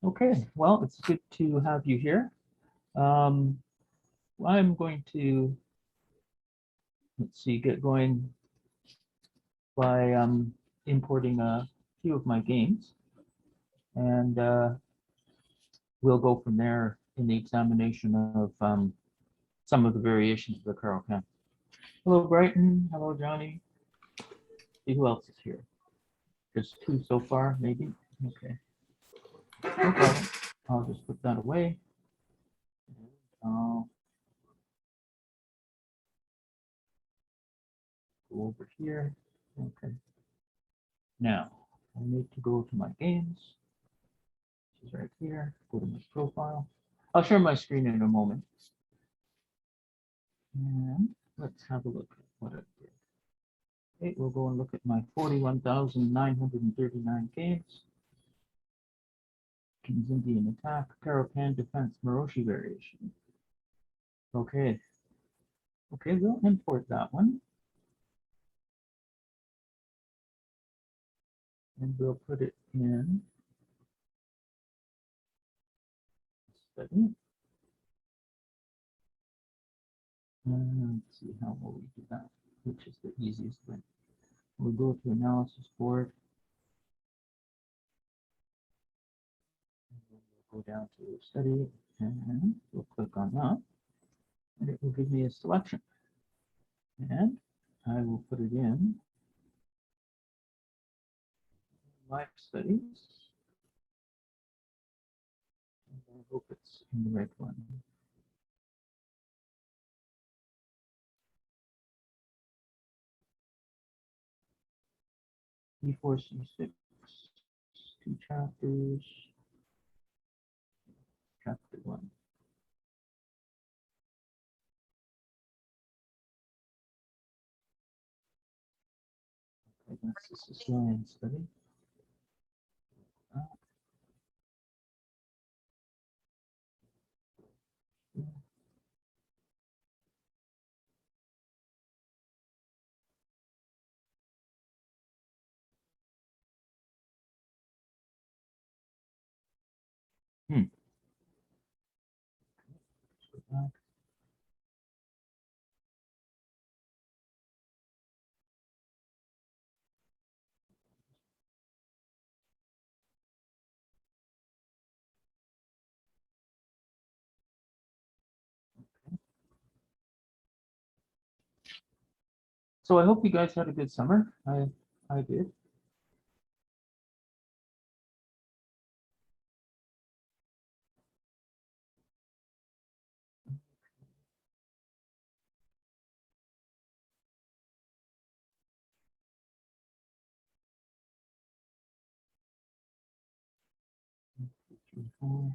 Okay, well, it's good to have you here. Um, I'm going to, let's see, get going by importing a few of my games, and we'll go from there in the examination of some of the variations of the Carl Kent. Hello, Brighton. Hello, Johnny. See who else is here. Just two so far, maybe. Okay, no problem. I'll just put that away. I'll go over here. Okay. Now, I need to go to my games. This is right here. Go to my profile. I'll share my screen in a moment. And let's have a look at what I did. Okay, we'll go and look at my 41,939 games. King's Indian attack, Carapan defense, Maroshi variation. Okay. Okay, we'll import that one. And we'll put it in study. Let's see how will we do that, which is the easiest way. We'll go to analysis board. We'll go down to study and we'll click on that. And it will give me a selection. And I will put it in life studies. And I hope it's in the right one. E4, C6, 2 chapters, chapter 1. Okay, that's the Sicilian study. Hmm. So I hope you guys had a good summer. I did. Okay.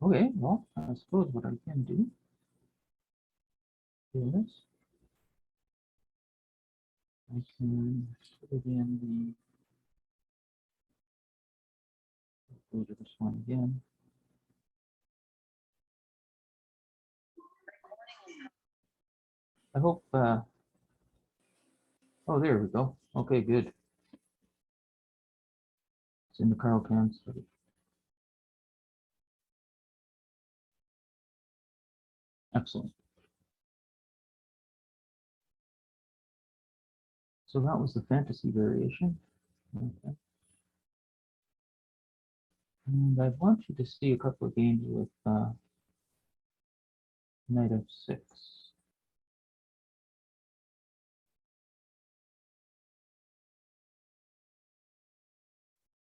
Okay, well, I suppose what I can do is I can put it in go to this one again. I hope, oh, there we go. Okay, good. It's in the Carl Can study. Excellent. So that was the fantasy variation. Okay. And I want you to see a couple of games with knight f6.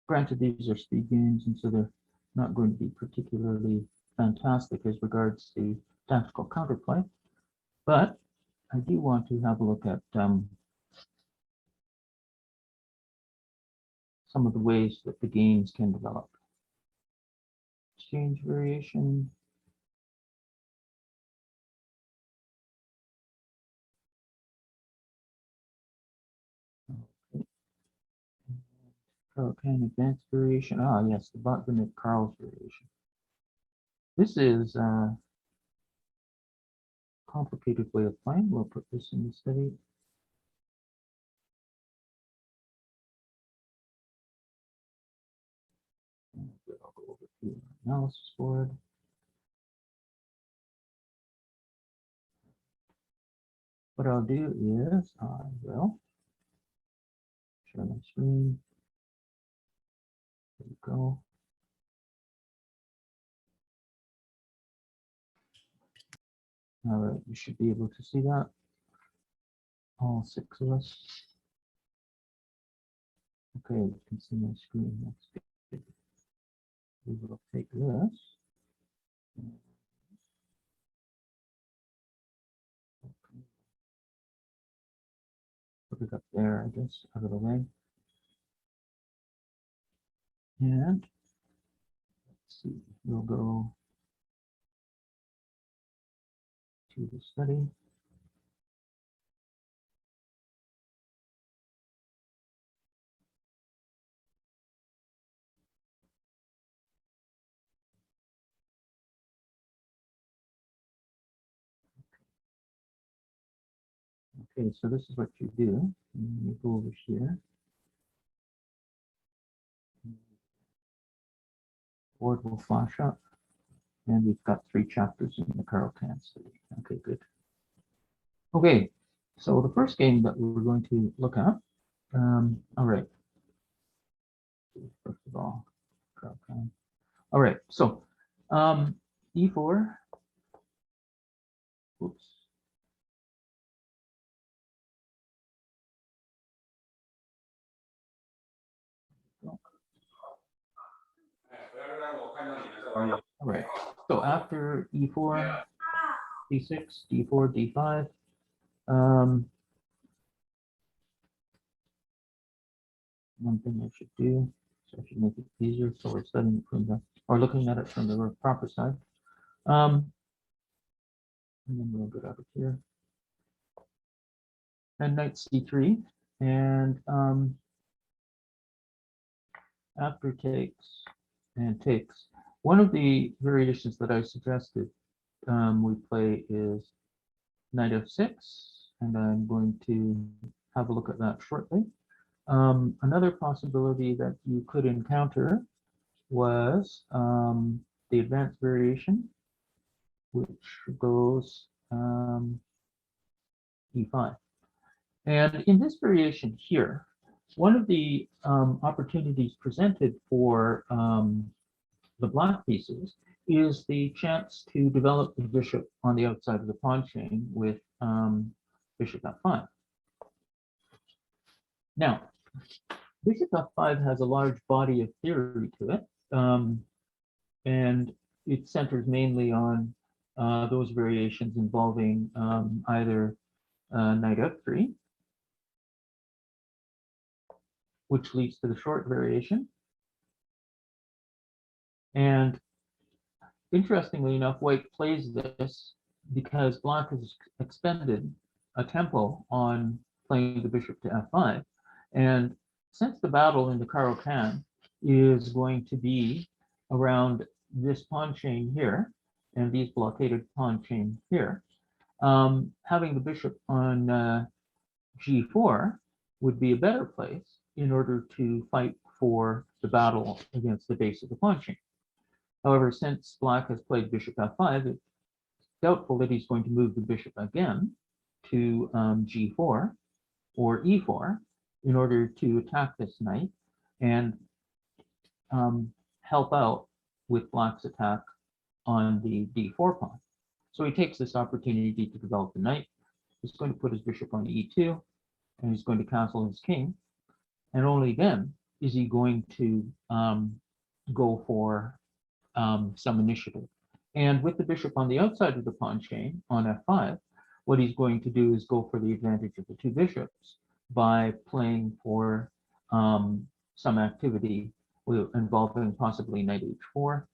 Granted, these are speed games, and so they're not going to be particularly fantastic as regards the tactical counterplay. But I do want to have a look at some of the ways that the games can develop. Exchange variation. Okay. Carl Can advanced variation. Ah, yes, the Botvinnik Carl's variation. This is complicated way of playing. We'll put this in the study. And I'll go over to analysis board. What I'll do is I will share my screen. There we go. All right, you should be able to see that. All 6 of us. Okay, you can see my screen. That's good. We will take this. Okay. Put it up there, I guess, out of the way. And let's see, we'll go to the study. Okay, so this is what you do. You go over here. Board will flash up. And we've got 3 chapters in the Carl Can study. Okay, good. Okay, so the first game that we're going to look at, all right. First of all, Carl Can. All right, so E4. Oops. All right, so after E4, D6, D4, D5. One thing I should do, so I should make it easier. So we're studying it from the, or looking at it from the proper side. And then we'll get out of here. And knight C3, and after takes and takes. One of the variations that I suggested we play is knight F6, and I'm going to have a look at that shortly. Another possibility that you could encounter was the advanced variation, which goes E5. And in this variation here, one of the opportunities presented for the black pieces is the chance to develop the bishop on the outside of the pawn chain with bishop F5. Now, bishop F5 has a large body of theory to it, and it centers mainly on those variations involving either knight F3, which leads to the short variation. And interestingly enough, white plays this because black has expended a tempo on playing the bishop to F5. And since the battle in the Caro-Kann is going to be around this pawn chain here and these blockaded pawn chain here, having the bishop on G4 would be a better place in order to fight for the battle against the base of the pawn chain. However, since black has played bishop F5, it's doubtful that he's going to move the bishop again to G4 or E4 in order to attack this knight and help out with black's attack on the D4 pawn. So he takes this opportunity to develop the knight. He's going to put his bishop on E2, and he's going to castle his king. And only then is he going to go for some initiative. And with the bishop on the outside of the pawn chain on F5, what he's going to do is go for the advantage of the 2 bishops by playing for some activity involving possibly knight H4,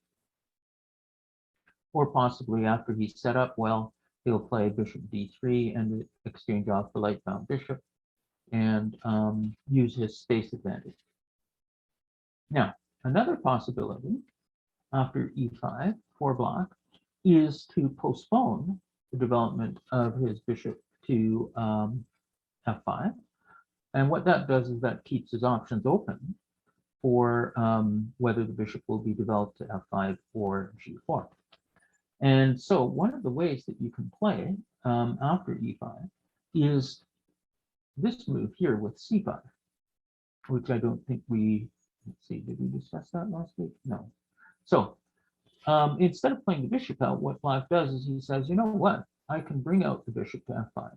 or possibly after he's set up well, he'll play bishop D3 and exchange off the light-bound bishop and use his space advantage. Now, another possibility after E5 for black is to postpone the development of his bishop to f5. And what that does is that keeps his options open for whether the bishop will be developed to f5 or g4. And so one of the ways that you can play after e5 is this move here with c5, which I don't think let's see, did we discuss that last week? No. So instead of playing the bishop out, what Black does is he says, you know what, I can bring out the bishop to f5,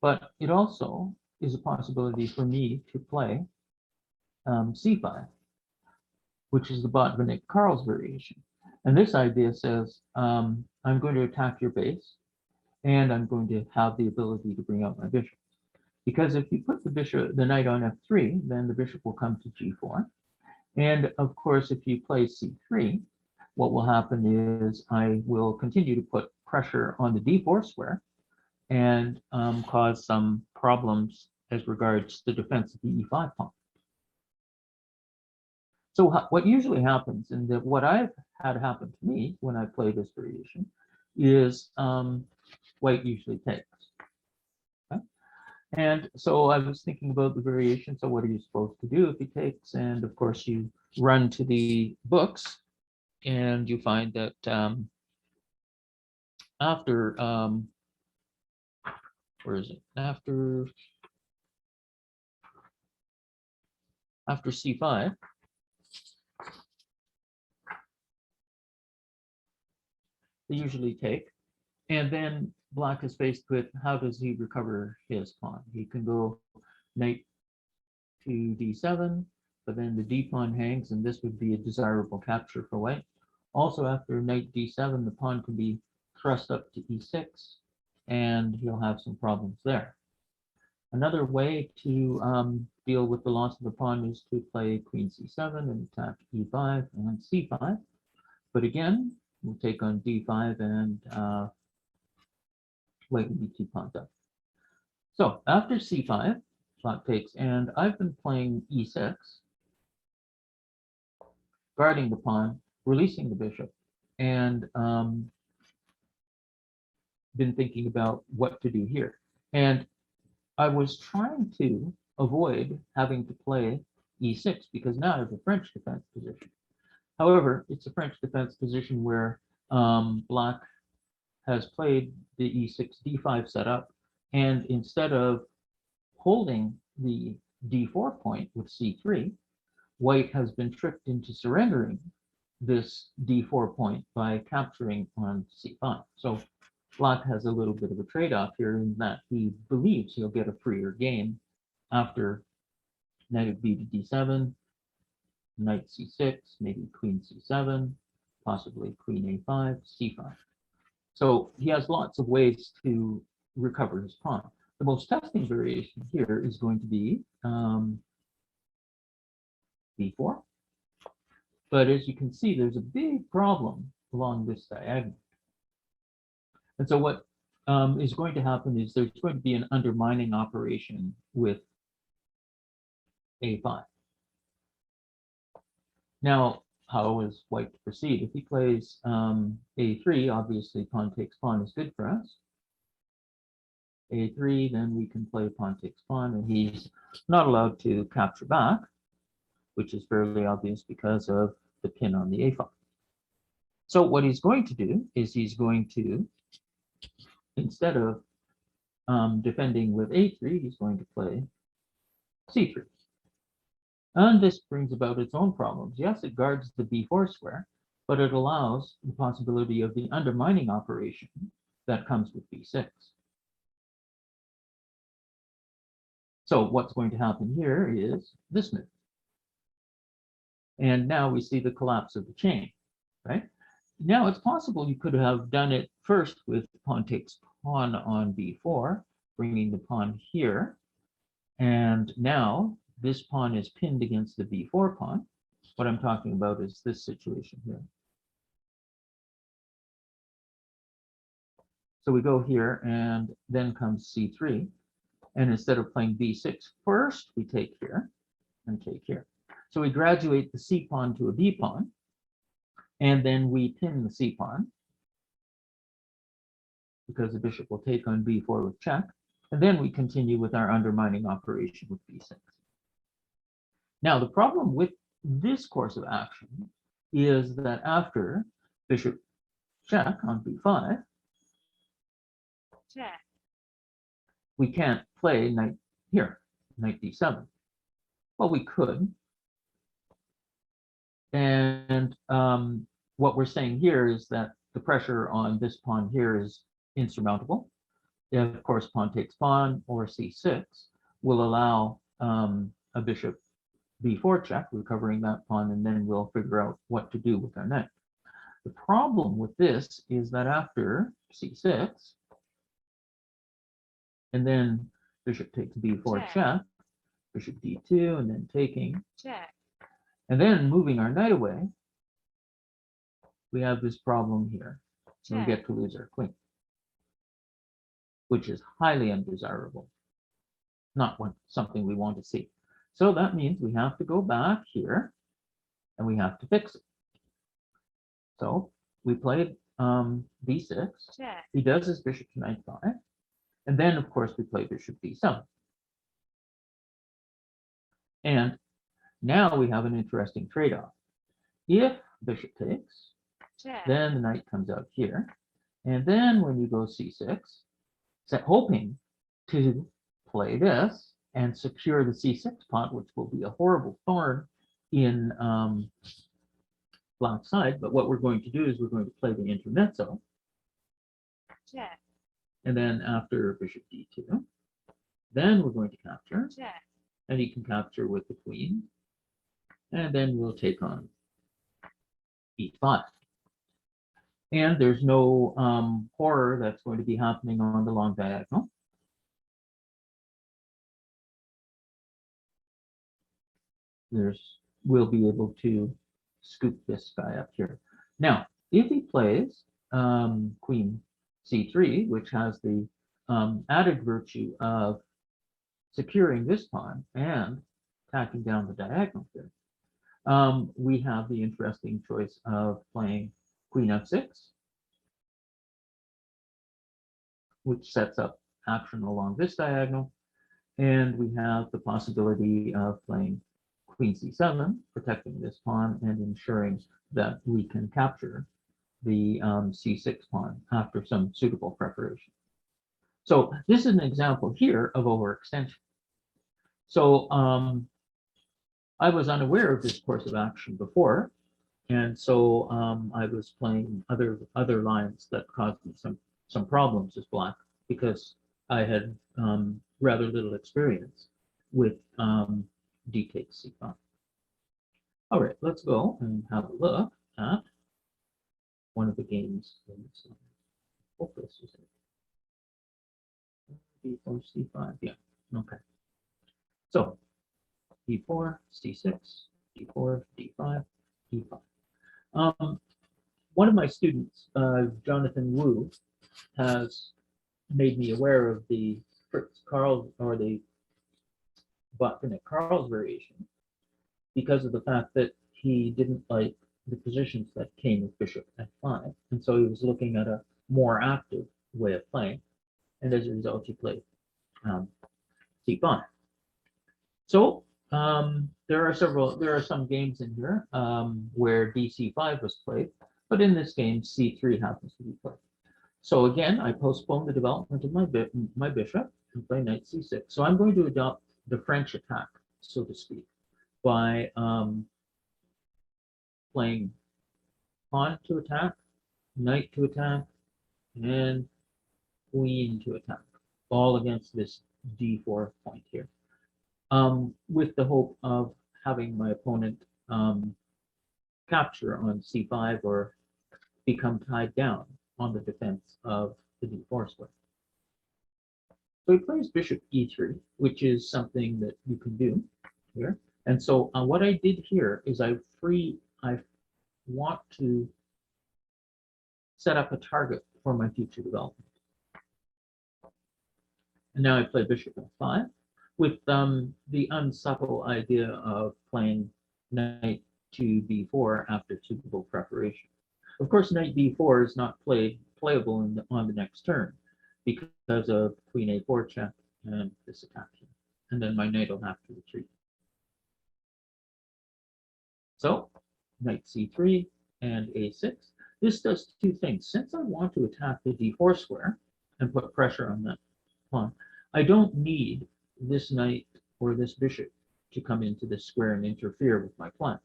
but it also is a possibility for me to play c5, which is the Botvinnik-Karls variation. And this idea says, I'm going to attack your base, and I'm going to have the ability to bring out my bishop. Because if you put the knight on f3, then the bishop will come to g4. And of course, if you play c3, what will happen is I will continue to put pressure on the d4 square and cause some problems as regards the defense of the e5 pawn. So what usually happens, and what I've had happen to me when I play this variation, is white usually takes. Okay? And so I was thinking about the variation. So what are you supposed to do if he takes? And of course, you run to the books, and you find that after where is it? After c5, they usually take, and then Black is faced with how does he recover his pawn? He can go knight to d7, but then the d pawn hangs, and this would be a desirable capture for white. Also, after knight d7, the pawn can be thrust up to e6, and he'll have some problems there. Another way to deal with the loss of the pawn is to play queen c7 and attack e5 and c5. But again, we'll take on d5 and white will be 2 pawns up. So after c5, Black takes, and I've been playing e6, guarding the pawn, releasing the bishop, and been thinking about what to do here. And I was trying to avoid having to play e6 because now I have a French defense position. However, it's a French defense position where Black has played the e6 d5 setup, and instead of holding the d4 point with c3, white has been tricked into surrendering this d4 point by capturing on c5. So Black has a little bit of a trade-off here in that he believes he'll get a freer game after knight b to d7, knight c6, maybe queen c7, possibly queen a5, c5. So he has lots of ways to recover his pawn. The most testing variation here is going to be b4. But as you can see, there's a big problem along this diagonal. And so what is going to happen is there's going to be an undermining operation with a5. Now, how is white to proceed? If he plays a3, obviously pawn takes pawn is good for us. a3, then we can play pawn takes pawn, and he's not allowed to capture back, which is fairly obvious because of the pin on the a file. So what he's going to do is he's going to, instead of defending with a3, he's going to play c3. And this brings about its own problems. Yes, it guards the b4 square, but it allows the possibility of the undermining operation that comes with b6. So what's going to happen here is this move. And now we see the collapse of the chain, right? Now it's possible you could have done it first with pawn takes pawn on b4, bringing the pawn here. And now this pawn is pinned against the b4 pawn. What I'm talking about is this situation here. So we go here, and then comes c3. And instead of playing b6 first, we take here and take here. So we graduate the c pawn to a b pawn, and then we pin the c pawn. because the bishop will take on b4 with check. And then we continue with our undermining operation with b6. Now, the problem with this course of action is that after bishop check on b5, check, we can't play knight here, knight d7. Well, we could. And what we're saying here is that the pressure on this pawn here is insurmountable. If, of course, pawn takes pawn or c6 will allow a bishop b4 check, recovering that pawn, and then we'll figure out what to do with our knight. The problem with this is that after c6, and then bishop takes b4 check, bishop d2, and then taking, check, and then moving our knight away, we have this problem here. We get to lose our queen, which is highly undesirable, not something we want to see. So that means we have to go back here and we have to fix it. So we played b6. check, He does his bishop to knight 5. And then, of course, we play bishop d7. And now we have an interesting trade-off. If bishop takes, check, then the knight comes out here. And then when you go c6, hoping to play this and secure the c6 pawn, which will be a horrible thorn in black side. But what we're going to do is we're going to play the intermezzo. check, And then after bishop d2, then we're going to capture. check, And he can capture with the queen. And then we'll take on e5. And there's no horror that's going to be happening on the long diagonal. We'll be able to scoop this guy up here. Now, if he plays queen c3, which has the added virtue of securing this pawn and tacking down the diagonal here, we have the interesting choice of playing queen f6, which sets up action along this diagonal, and we have the possibility of playing queen c7, protecting this pawn and ensuring that we can capture the c6 pawn after some suitable preparation. So this is an example here of overextension. So I was unaware of this course of action before, and so I was playing other lines that caused me some problems as black, because I had rather little experience with d takes c5. All right, let's go and have a look at one of the games. Hope this is it. d4 c5. Yeah. Okay. So d4 c6, d4 d5, e5. One of my students, Jonathan Wu, has made me aware of the Fritz Karl, or the Botvinnik-Karls variation, because of the fact that he didn't like the positions that came with bishop f5, and so he was looking at a more active way of playing, and as a result he played c5. So there are some games in here where dc5 was played, but in this game c3 happens to be played. So again, I postpone the development of my bishop and play knight c6. So I'm going to adopt the French attack, so to speak, by playing pawn to attack, knight to attack, and queen to attack, all against this d4 point here, with the hope of having my opponent capture on c5 or become tied down on the defense of the d4 square. So he plays bishop e3, which is something that you can do here. And so what I did here is I want to set up a target for my future development. And now I play bishop f5 with the unsubtle idea of playing knight to b4 after suitable preparation. Of course, knight b4 is not played playable on the next turn because of queen a4 check and this attack here. And then my knight will have to retreat. So knight c3 and a6. This does two things. Since I want to attack the d4 square and put pressure on that pawn, I don't need this knight or this bishop to come into this square and interfere with my plans.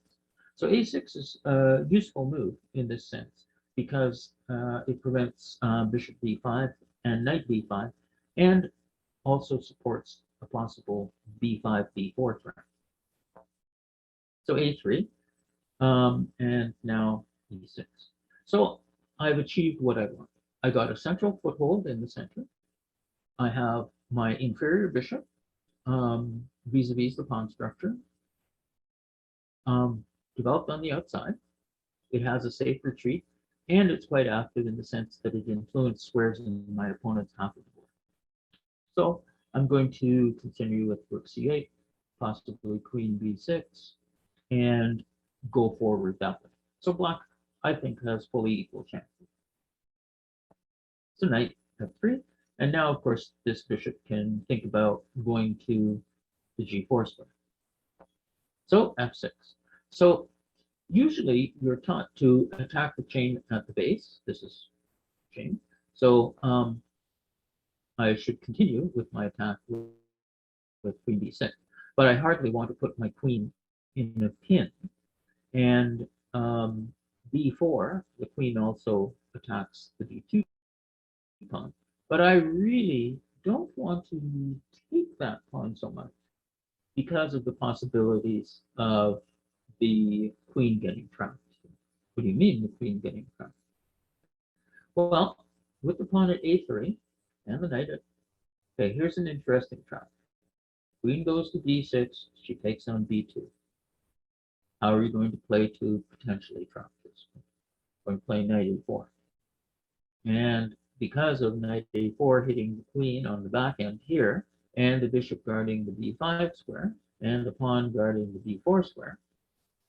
So a6 is a useful move in this sense because it prevents bishop b5 and knight b5 and also supports a possible b5, b4 threat. So a3 and now e6. So I've achieved what I want. I got a central foothold in the center. I have my inferior bishop vis-a-vis the pawn structure developed on the outside. It has a safe retreat, and it's quite active in the sense that it influences squares in my opponent's half of the board. So I'm going to continue with rook c8, possibly queen b6, and go forward that way. So black, I think, has fully equal chances. So knight f3, and now, of course, this bishop can think about going to the g4 square. So f6. So usually you're taught to attack the chain at the base. This is chain. So I should continue with my attack with queen b6, but I hardly want to put my queen in a pin. And b4, the queen also attacks the d2 pawn. But I really don't want to take that pawn so much because of the possibilities of the queen getting trapped. What do you mean the queen getting trapped? Well, with the pawn at a3 and the knight at, okay, here's an interesting trap. Queen goes to d6, she takes on b2. How are you going to play to potentially trap this? Going to play knight a4. And because of knight a4 hitting the queen on the back end here, and the bishop guarding the b5 square, and the pawn guarding the b4 square,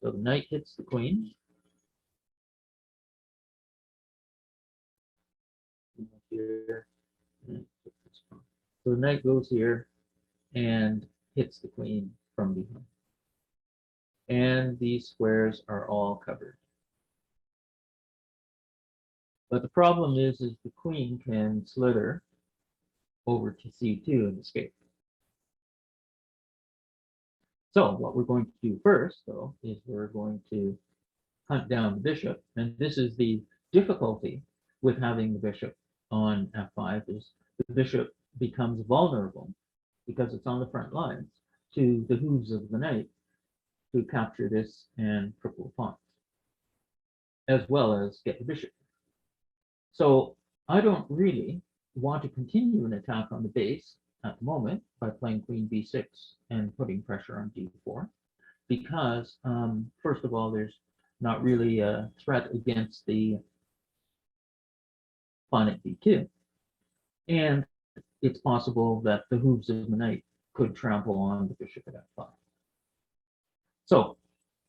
so the knight hits the queen. Here. So the knight goes here and hits the queen from behind. And these squares are all covered. But the problem is the queen can slither over to c2 and escape. So what we're going to do first, though, is we're going to hunt down the bishop. And this is the difficulty with having the bishop on f5, is the bishop becomes vulnerable because it's on the front lines to the hooves of the knight to capture this and cripple pawns, as well as get the bishop. So I don't really want to continue an attack on the base at the moment by playing queen b6 and putting pressure on d4, because first of all, there's not really a threat against the pawn at d2, and it's possible that the hooves of the knight could trample on the bishop at f5. So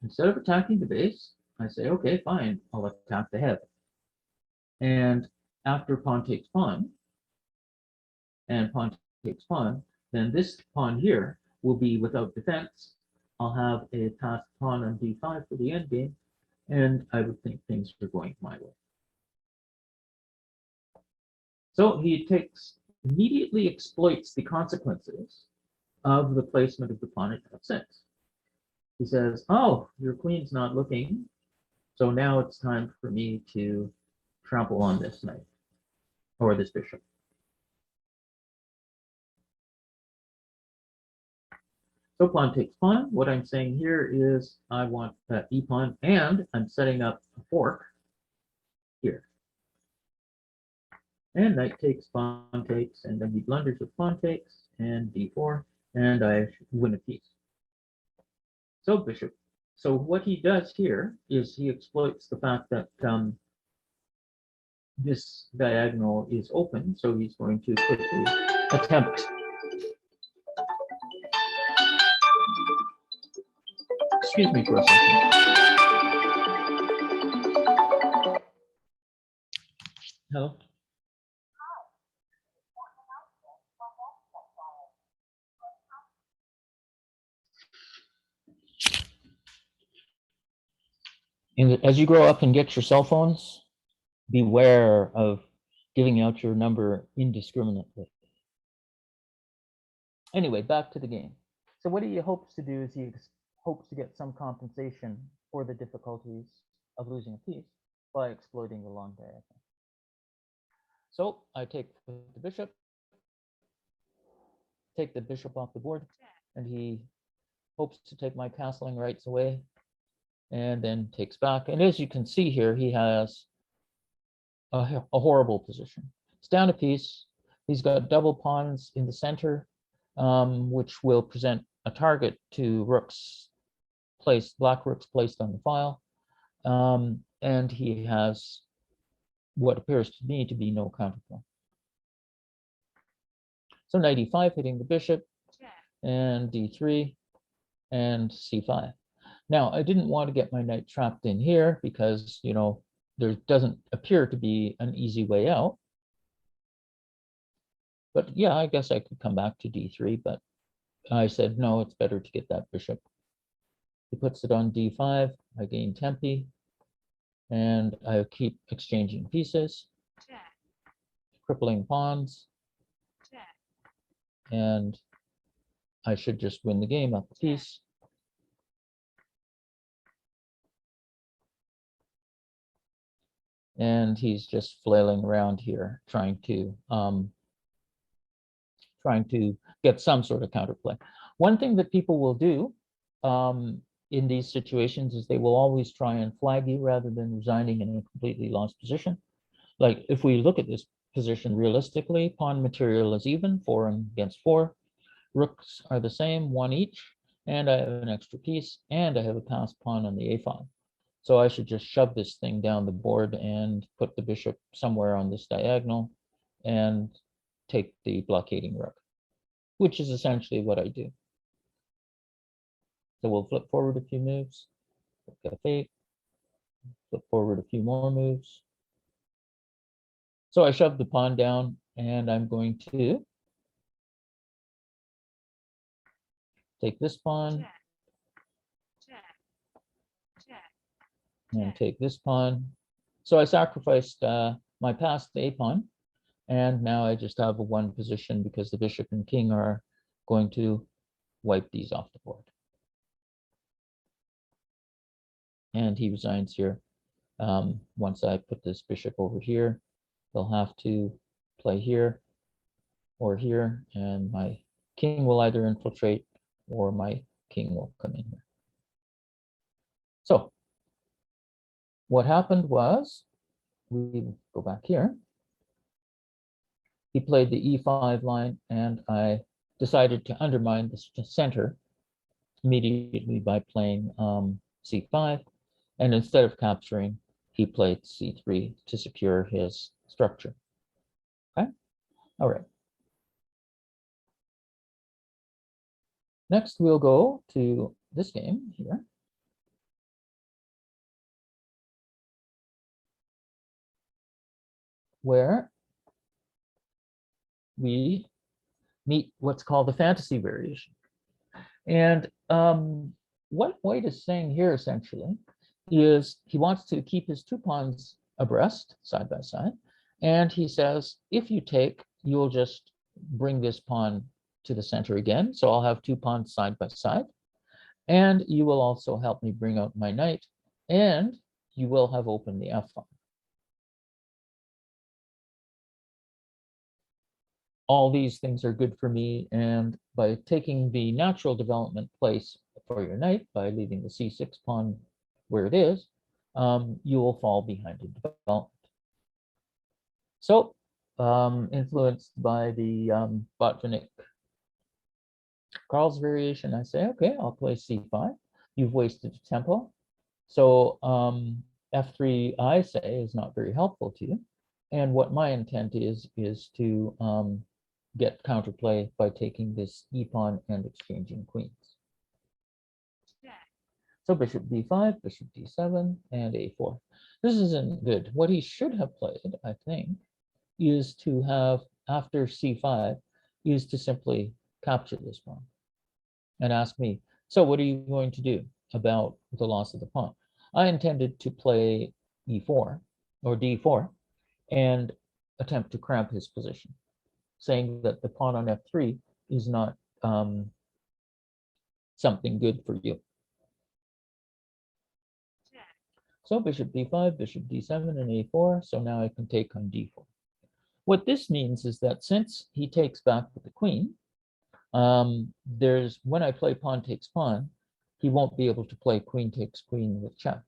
instead of attacking the base, I say, okay, fine, I'll attack the head. And after pawn takes pawn, and pawn takes pawn, then this pawn here will be without defense. I'll have a passed pawn on d5 for the endgame, and I would think things are going my way. So he immediately exploits the consequences of the placement of the pawn at f6. He says, oh, your queen's not looking, so now it's time for me to trample on this knight, or this bishop. So pawn takes pawn. What I'm saying here is I want that e pawn, and I'm setting up a fork here. And knight takes, pawn takes, and then he blunders with pawn takes, and d4, and I win a piece. So bishop. So what he does here is he exploits the fact that this diagonal is open, so he's going to quickly attempt. Excuse me for a second. Hello? as you grow up and get your cell phones, beware of giving out your number indiscriminately. Anyway, back to the game. So what he hopes to do is he hopes to get some compensation for the difficulties of losing a piece by exploiting the long diagonal. So I take the bishop, take the bishop off the board, and he hopes to take my castling rights away, and then takes back. And as you can see here, he has a horrible position. It's down a piece. He's got double pawns in the center, which will present a target to rooks placed, black rooks placed on the file. And he has what appears to me to be no counterplay. So knight e5 hitting the bishop, and d3, and c5. Now, I didn't want to get my knight trapped in here because, you know, there doesn't appear to be an easy way out. But yeah, I guess I could come back to d3, but I said, no, it's better to get that bishop. He puts it on d5, I gain tempi, and I keep exchanging pieces, crippling pawns, and I should just win the game up a piece. And he's just flailing around here, trying to get some sort of counterplay. One thing that people will do in these situations is they will always try and flag you rather than resigning in a completely lost position. Like if we look at this position realistically, pawn material is even, 4 against 4. Rooks are the same, 1 each, and I have an extra piece, and I have a passed pawn on the a file. So I should just shove this thing down the board and put the bishop somewhere on this diagonal and take the blockading rook, which is essentially what I do. So we'll flip forward a few moves, f8, flip forward a few more moves. So I shove the pawn down, and I'm going to take this pawn and take this pawn. So I sacrificed my passed a pawn, and now I just have a 1 position because the bishop and king are going to wipe these off the board. And he resigns here. Once I put this bishop over here, they'll have to play here or here, and my king will either infiltrate or my king will come in here. So what happened was, we go back here. He played the e5 line, and I decided to undermine the center immediately by playing c5. And instead of capturing, he played c3 to secure his structure. Okay, all right. Next, we'll go to this game here. Where we meet what's called the fantasy variation. And what White is saying here essentially is he wants to keep his 2 pawns abreast, side by side. And he says, if you take, you'll just bring this pawn to the center again. So I'll have 2 pawns side by side. And you will also help me bring out my knight. And you will have opened the f file. All these things are good for me, and by taking the natural development place for your knight, by leaving the c6 pawn where it is, you will fall behind in development. So, influenced by the Botvinnik Karl's variation, I say, okay, I'll play c5. You've wasted tempo. So f3, I say, is not very helpful to you. And what my intent is to get counterplay by taking this e-pawn and exchanging queens. So bishop d5, bishop d7, and a4. This isn't good. What he should have played, I think, is to have, after c5, is to simply capture this pawn and ask me, so what are you going to do about the loss of the pawn? I intended to play e4 or d4 and attempt to cramp his position, saying that the pawn on f3 is not something good for you. check, So bishop d5, bishop d7, and a4. So now I can take on d4. What this means is that since he takes back with the queen, when I play pawn takes pawn, he won't be able to play queen takes queen with check.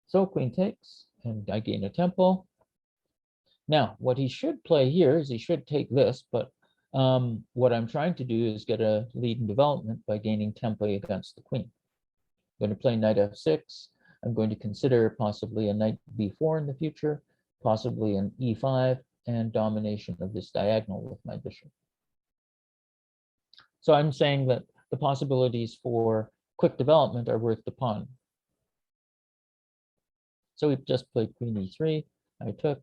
So queen takes, and I gain a tempo. Now, what he should play here is he should take this, but what I'm trying to do is get a lead in development by gaining tempo against the queen. I'm going to play knight f6. I'm going to consider possibly a knight b4 in the future, possibly an e5, and domination of this diagonal with my bishop. So I'm saying that the possibilities for quick development are worth the pawn. So we just played queen e3, I took,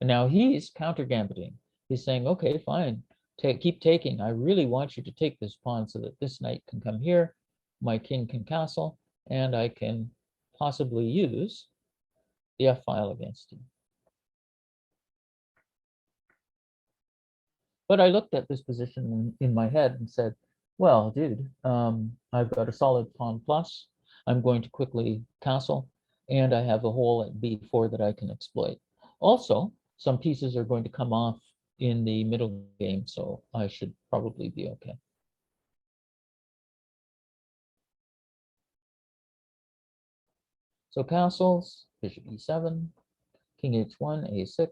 and now he's counter gambiting. He's saying, okay, fine, keep taking. I really want you to take this pawn so that this knight can come here, my king can castle, and I can possibly use the f file against you. But I looked at this position in my head and said, well, dude, I've got a solid pawn plus. I'm going to quickly castle, and I have a hole at b4 that I can exploit. Also, some pieces are going to come off in the middle game, so I should probably be okay. So castles, bishop e7, king h1, a6,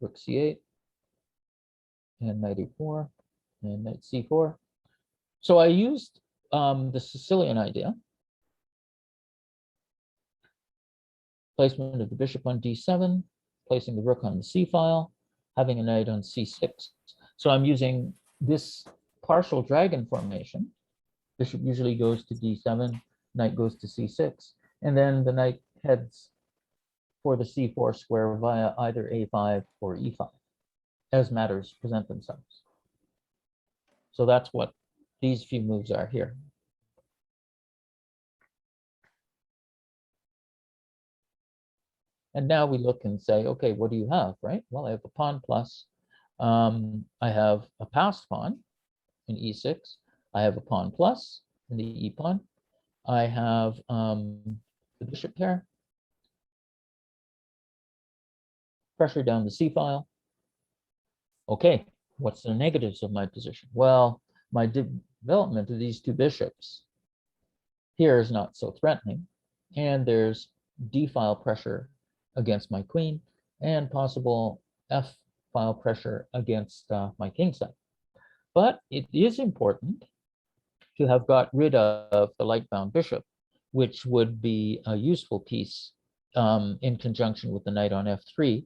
rook c8, and knight e4, and knight c4. So I used the Sicilian idea. Placement of the bishop on d7, placing the rook on the c file, having a knight on c6. So I'm using this partial dragon formation. Bishop usually goes to d7, knight goes to c6, and then the knight heads for the c4 square via either a5 or e5 as matters present themselves. So that's what these few moves are here. And now we look and say, okay, what do you have, right? Well, I have a pawn plus. I have a passed pawn in e6. I have a pawn plus in the e pawn. I have the bishop pair. Pressure down the c file. Okay, what's the negatives of my position? Well, my development of these two bishops here is not so threatening. And there's d file pressure against my queen and possible f file pressure against my king side. But it is important to have got rid of the light-bound bishop, which would be a useful piece in conjunction with the knight on f3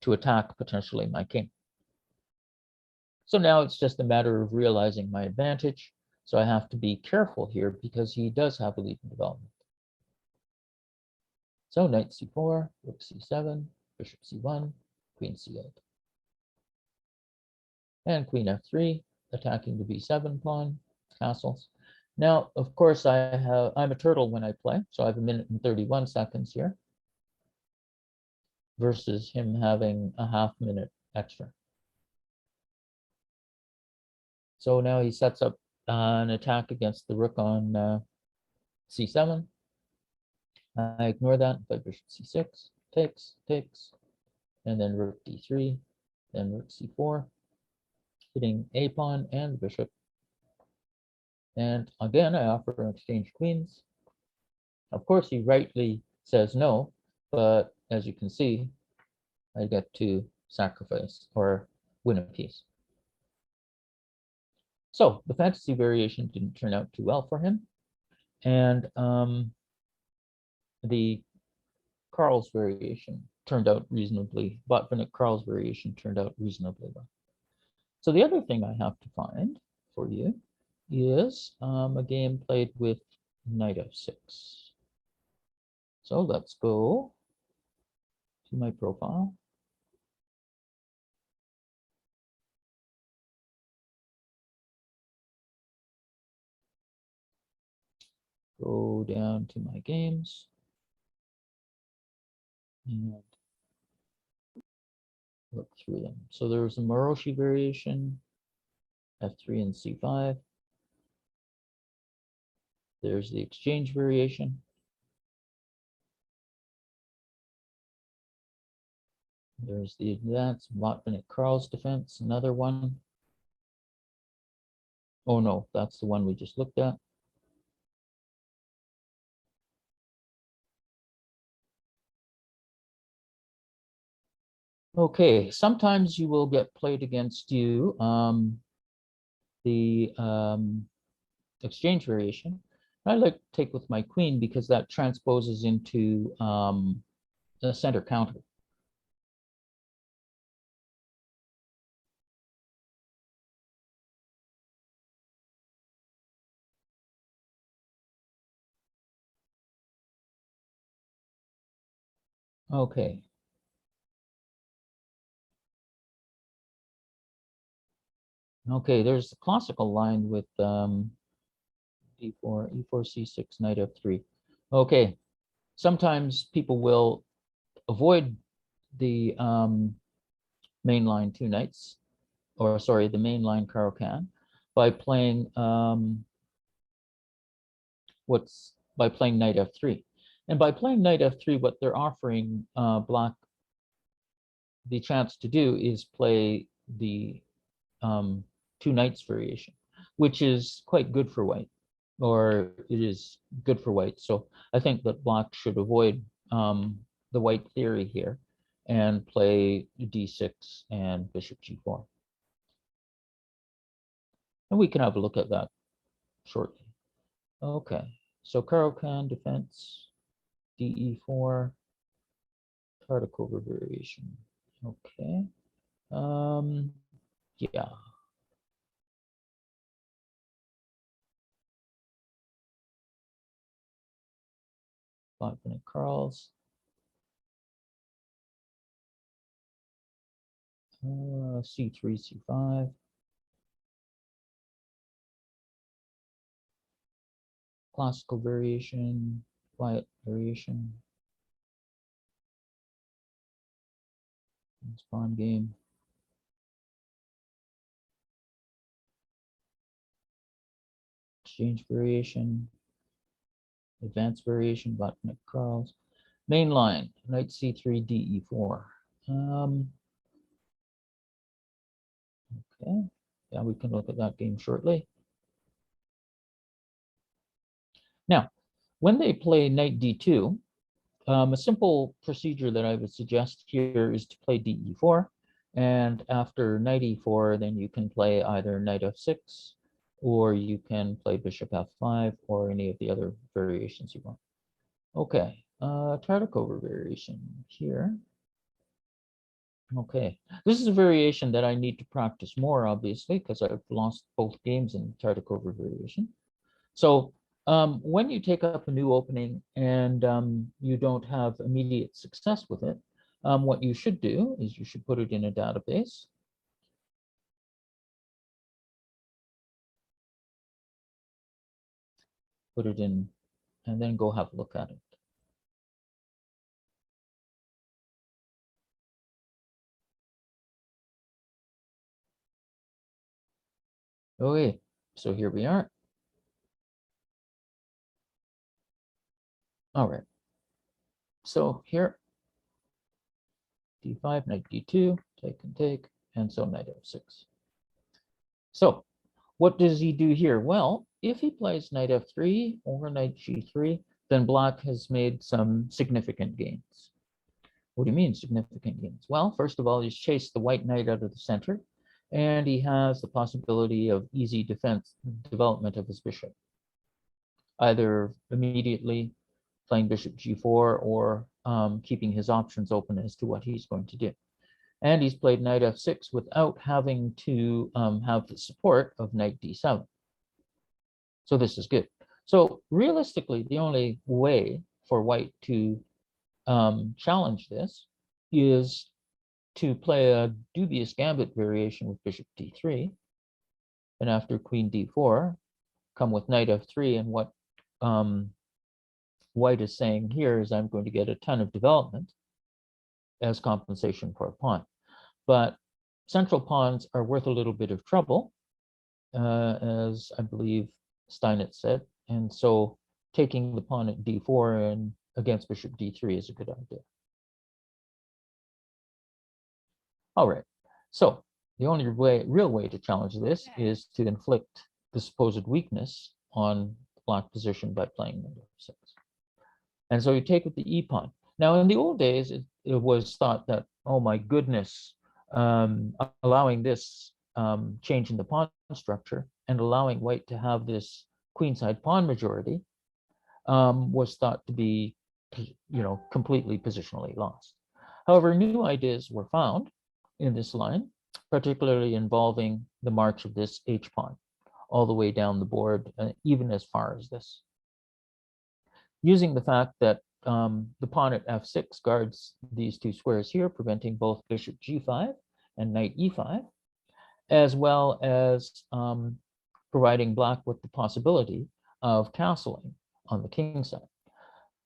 to attack potentially my king. So now it's just a matter of realizing my advantage. So I have to be careful here because he does have a lead in development. So knight c4, rook c7, bishop c1, queen c8. And queen f3, attacking the b7 pawn, castles. Now, of course, I'm a turtle when I play, so I have 1 minute and 31 seconds here versus him having a ½ minute extra. So now he sets up an attack against the rook on c7. I ignore that by bishop c6, takes, and then rook d3, then rook c4, hitting a pawn and the bishop. And again, I offer an exchange queens. Of course, he rightly says no, but as you can see, I get to sacrifice or win a piece. So the fantasy variation didn't turn out too well for him. And the Karl's variation turned out reasonably, Botvinnik Karl's variation turned out reasonably well. So the other thing I have to find for you is a game played with knight f6. So let's go to my profile. go down to my games and look through them. So there's a Moroshi variation, F3 and C5. There's the exchange variation. There's the advanced Botvinnik-Karls defense, another one. Oh no, that's the one we just looked at. Okay, sometimes you will get played against you the exchange variation. I like to take with my queen because that transposes into the center counter. Okay. Okay, there's the classical line with d4, e4, c6, knight f3. Okay, sometimes people will avoid the main line two knights, or sorry, the main line Caro-Kann by playing by playing knight f3. And by playing knight f3, what they're offering black the chance to do is play the two knights variation, which is quite good for white, or it is good for white. So I think that black should avoid the white theory here and play d6 and bishop g4. And we can have a look at that shortly. Okay, so Caro-Kann defense, de4, Tartakova variation. Okay, yeah. Botvinnik-Karls. C3, C5. Classical variation, quiet variation. Spawn game. Exchange variation. Advanced variation, Botvinnik-Karls. Main line, knight c3, de4. Okay, yeah, we can look at that game shortly. Now, when they play knight d2, a simple procedure that I would suggest here is to play de4, and after knight e4, then you can play either knight f6, or you can play bishop f5, or any of the other variations you want. Okay, Tartakova variation here. Okay, this is a variation that I need to practice more, obviously, because I've lost both games in Tartakova variation. So when you take up a new opening and you don't have immediate success with it, what you should do is you should put it in a database. Put it in, and then go have a look at it. Okay, so here we are. All right. So here, d5, knight d2, take and take, and so knight f6. So what does he do here? Well, if he plays knight f3 or knight g3, then black has made some significant gains. What do you mean significant gains? Well, first of all, he's chased the white knight out of the center, and he has the possibility of easy defense development of his bishop, either immediately playing bishop g4 or keeping his options open as to what he's going to do. And he's played knight f6 without having to have the support of knight d7. So this is good. So realistically, the only way for white to challenge this is to play a dubious gambit variation with bishop d3, and after queen d4, come with knight f3, and what white is saying here is I'm going to get a ton of development as compensation for a pawn. But central pawns are worth a little bit of trouble, as I believe Steinitz said. And so taking the pawn at d4 and against bishop d3 is a good idea. All right, so the only real way to challenge this is to inflict the supposed weakness on black position by playing knight f6. And so you take with the e pawn. Now, in the old days, it was thought that, oh my goodness, allowing this change in the pawn structure and allowing white to have this queenside pawn majority was thought to be, completely positionally lost. However, new ideas were found in this line, particularly involving the march of this h pawn all the way down the board, even as far as this. Using the fact that the pawn at f6 guards these two squares here, preventing both bishop g5 and knight e5, as well as providing black with the possibility of castling on the king side.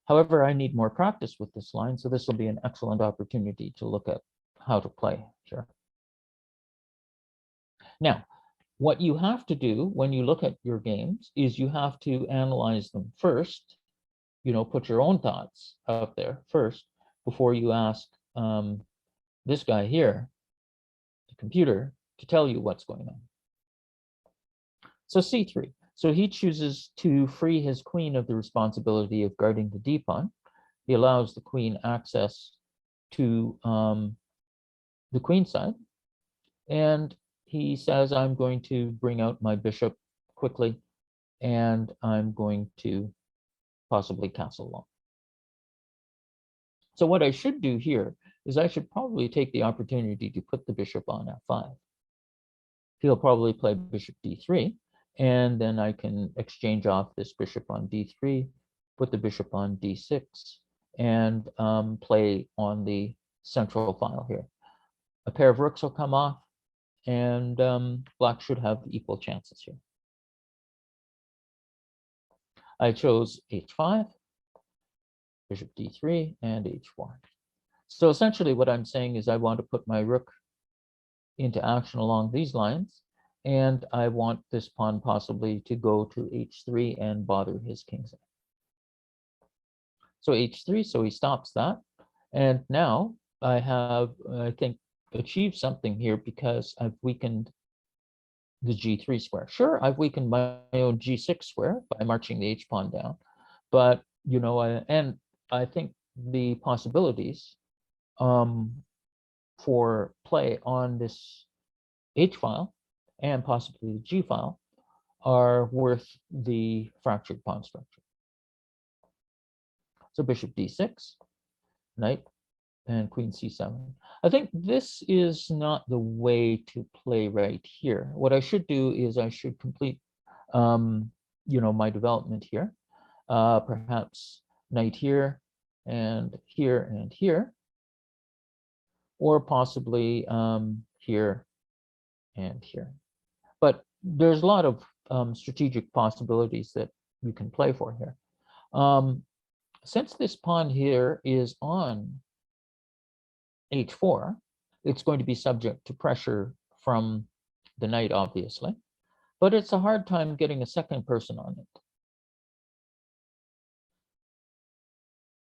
However, I need more practice with this line, so this will be an excellent opportunity to look at how to play here. Now, what you have to do when you look at your games is you have to analyze them first, put your own thoughts out there first before you ask this guy here, the computer, to tell you what's going on. So c3. So he chooses to free his queen of the responsibility of guarding the d pawn. He allows the queen access to the queen side. And he says, I'm going to bring out my bishop quickly, and I'm going to possibly castle long. So what I should do here is I should probably take the opportunity to put the bishop on f5. He'll probably play bishop d3, and then I can exchange off this bishop on d3, put the bishop on d6, and play on the central file here. A pair of rooks will come off, and black should have equal chances here. I chose h5, bishop d3, and h4. So essentially what I'm saying is I want to put my rook into action along these lines, and I want this pawn possibly to go to h3 and bother his kingside. So h3, so he stops that. And now I have, I think, achieved something here because I've weakened the g3 square. Sure, I've weakened my own g6 square by marching the h pawn down, but and I think the possibilities for play on this h file and possibly the g file are worth the fractured pawn structure. So bishop d6, knight, and queen c7. I think this is not the way to play right here. What I should do is I should complete, my development here. Perhaps knight here and here and here, or possibly here and here. But there's a lot of strategic possibilities that you can play for here. Since this pawn here is on h4, it's going to be subject to pressure from the knight, obviously, but it's a hard time getting a second person on it.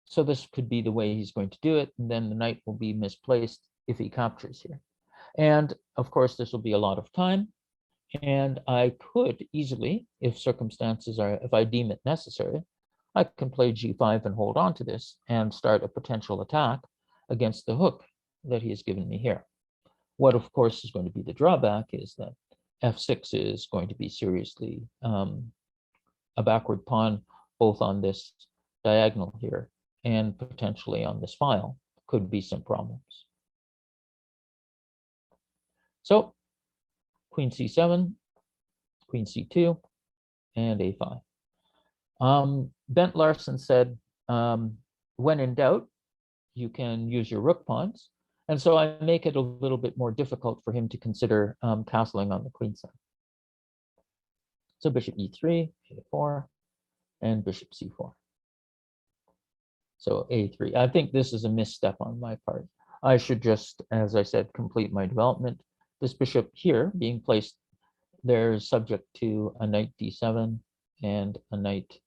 So this could be the way he's going to do it, and then the knight will be misplaced if he captures here. And of course, this will be a lot of time, and I could easily, if I deem it necessary, I can play g5 and hold on to this and start a potential attack against the hook that he has given me here. What, of course, is going to be the drawback is that f6 is going to be seriously a backward pawn, both on this diagonal here and potentially on this file. Could be some problems. So queen c7, queen c2, and a5. Bent Larson said, when in doubt, you can use your rook pawns. And so I make it a little bit more difficult for him to consider castling on the queen side. So bishop e3, a4, and bishop c4. So a3. I think this is a misstep on my part. I should just, as I said, complete my development. This bishop here being placed there is subject to a knight d7 and a knight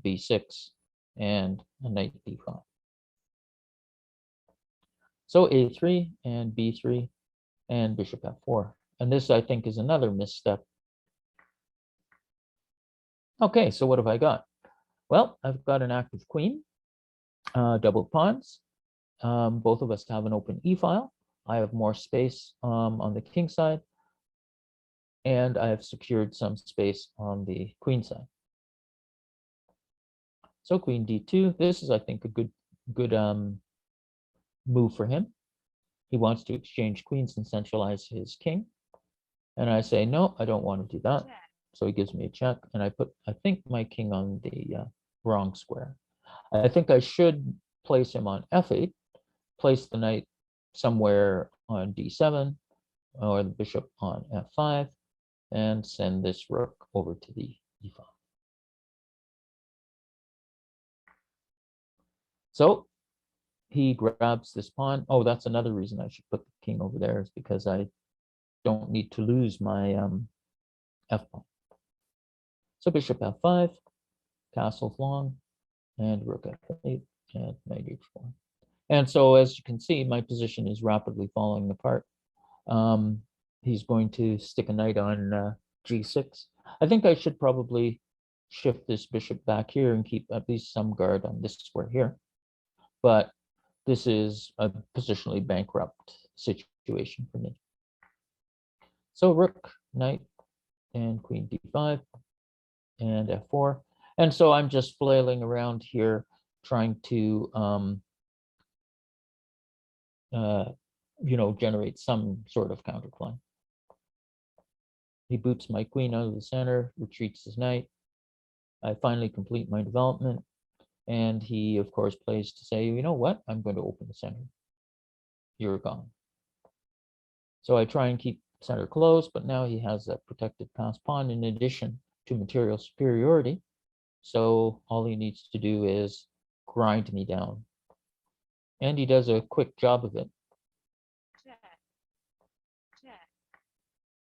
b6 and a knight d5. So a3 and b3 and bishop f4. And this, I think, is another misstep. Okay, so what have I got? Well, I've got an active queen, double pawns. Both of us have an open e-file. I have more space on the king side, and I have secured some space on the queen side. So queen d2. This is, I think, a good move for him. He wants to exchange queens and centralize his king. And I say, no, I don't want to do that. So he gives me a check, and I think, my king on the wrong square. I think I should place him on f8, place the knight somewhere on d7, or the bishop on f5, and send this rook over to the e file. So he grabs this pawn. Oh, that's another reason I should put the king over there, is because I don't need to lose my f pawn. So bishop f5, castles long, and rook f8, and knight h4. And so, as you can see, my position is rapidly falling apart. He's going to stick a knight on g6. I think I should probably shift this bishop back here and keep at least some guard on this square here. But this is a positionally bankrupt situation for me. So rook, knight, and queen d5, and f4. And so I'm just flailing around here, trying to generate some sort of counterplay. He boots my queen out of the center, retreats his knight. I finally complete my development, and he, of course, plays to say, you know what, I'm going to open the center. You're gone. So I try and keep center closed, but now he has that protected pass pawn in addition to material superiority. So all he needs to do is grind me down. And he does a quick job of it.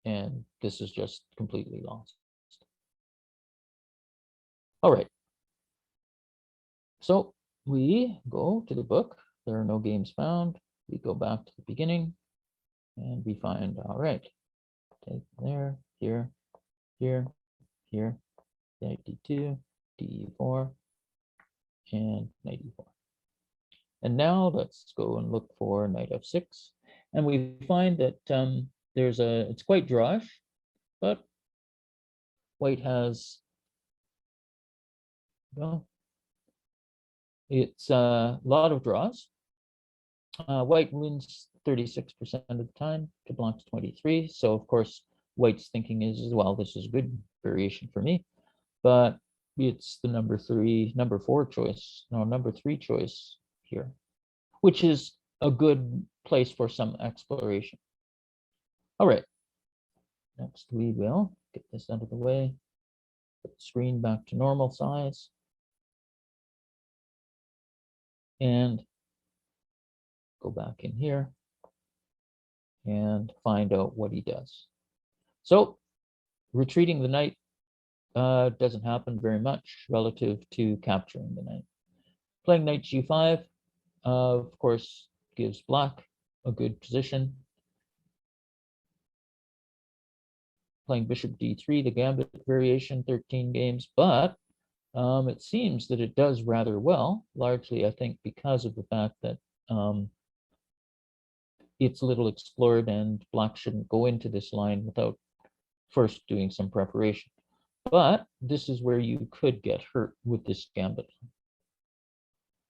And this is just completely lost. All right. So we go to the book. There are no games found. We go back to the beginning, and we find, all right, take there, here, here, here, knight d2, d4, and knight e4. And now let's go and look for knight f6. And we find that it's quite drawish, but white has, well, it's a lot of draws. White wins 36% of the time to blank's 23. So of course, white's thinking is, well, this is a good variation for me, but it's the number 3 choice here, which is a good place for some exploration. All right, next we will get this out of the way, put the screen back to normal size, and go back in here and find out what he does. So retreating the knight doesn't happen very much relative to capturing the knight. Playing knight g5, of course, gives black a good position. Playing bishop d3, the gambit variation, 13 games, but it seems that it does rather well, largely, I think, because of the fact that it's little explored and black shouldn't go into this line without first doing some preparation. But this is where you could get hurt with this gambit.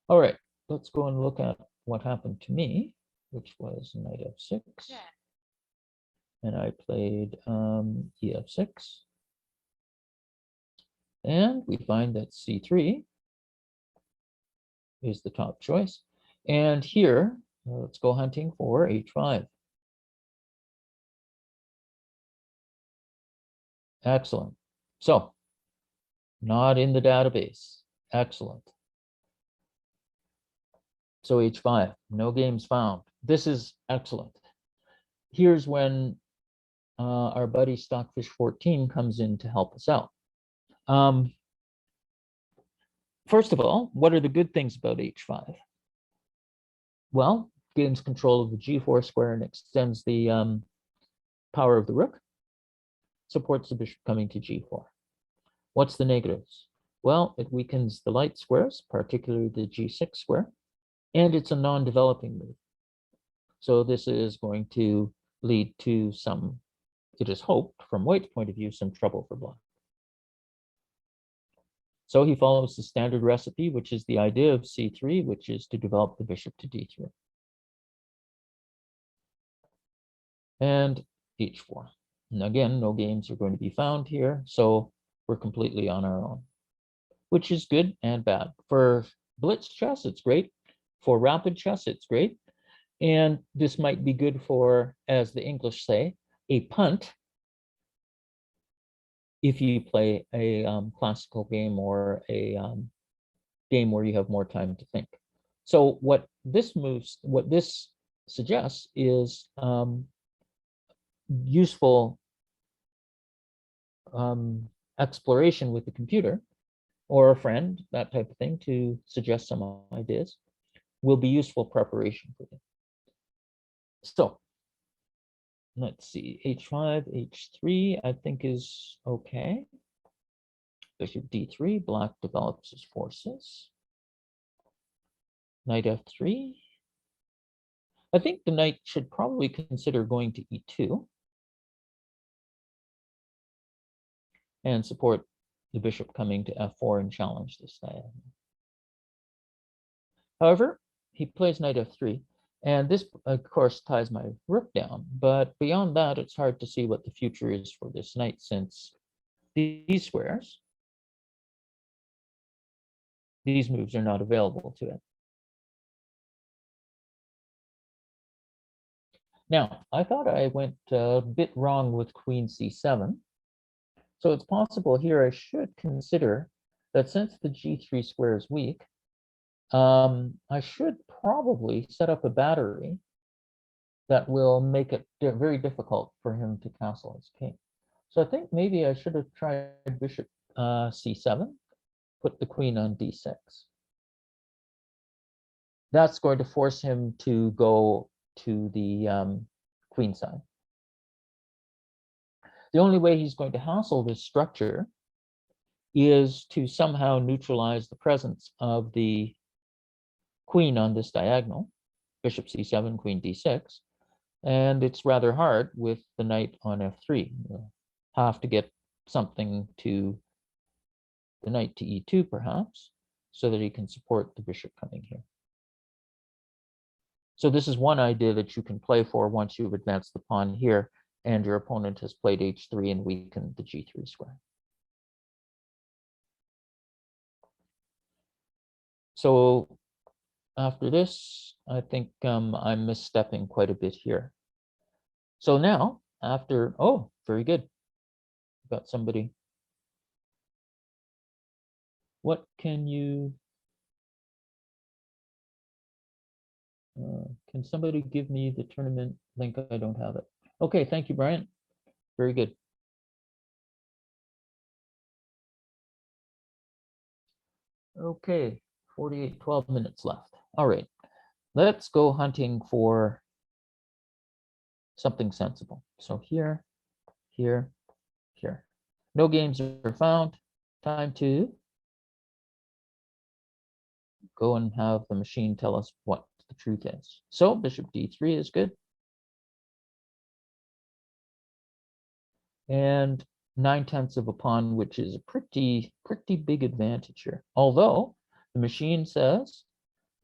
All right, let's go and look at what happened to me, which was knight f6. And I played ef6. And we find that c3 is the top choice. And here, let's go hunting for h5. Excellent. So Not in the database. Excellent. So h5, no games found. This is excellent. Here's when our buddy Stockfish 14 comes in to help us out. First of all, what are the good things about h5? Well, gains control of the g4 square and extends the power of the rook, supports the bishop coming to g4. What's the negatives? Well, it weakens the light squares, particularly the g6 square, and it's a non-developing move. So this is going to lead to some, it is hoped, from White's point of view, some trouble for Black. So he follows the standard recipe, which is the idea of c3, which is to develop the bishop to d3. And h4. And again, no games are going to be found here, so we're completely on our own, which is good and bad. For blitz chess, it's great. For rapid chess, it's great. And this might be good for, as the English say, a punt if you play a classical game or a game where you have more time to think. So what this suggests is useful exploration with the computer or a friend, that type of thing, to suggest some ideas will be useful preparation for you. So let's see, h5, h3, I think is okay. Bishop d3, Black develops his forces. Knight f3. I think the knight should probably consider going to e2 and support the bishop coming to f4 and challenge this diagonal. However, he plays knight f3, and this, of course, ties my rook down. But beyond that, it's hard to see what the future is for this knight, since these squares, these moves are not available to it. Now, I thought I went a bit wrong with queen c7. So it's possible here I should consider that since the g3 square is weak, I should probably set up a battery that will make it very difficult for him to castle his king. So I think maybe I should have tried bishop c7, put the queen on d6. That's going to force him to go to the queen side. The only way he's going to hassle this structure is to somehow neutralize the presence of the queen on this diagonal, bishop c7, queen d6, and it's rather hard with the knight on f3. You'll have to get something to the knight to e2 perhaps, so that he can support the bishop coming here. So this is one idea that you can play for once you've advanced the pawn here and your opponent has played h3 and weakened the g3 square. So after this, I think I'm misstepping quite a bit here. So now, after, oh, very good. Got somebody. What can you, can somebody give me the tournament link? I don't have it. Okay, thank you, Brian. Very good. Okay, 12 minutes left. All right, let's go hunting for something sensible. So here, here, here. No games are found. Time to go and have the machine tell us what the truth is. So bishop d3 is good. And 9/10 of a pawn, which is a pretty big advantage here. Although the machine says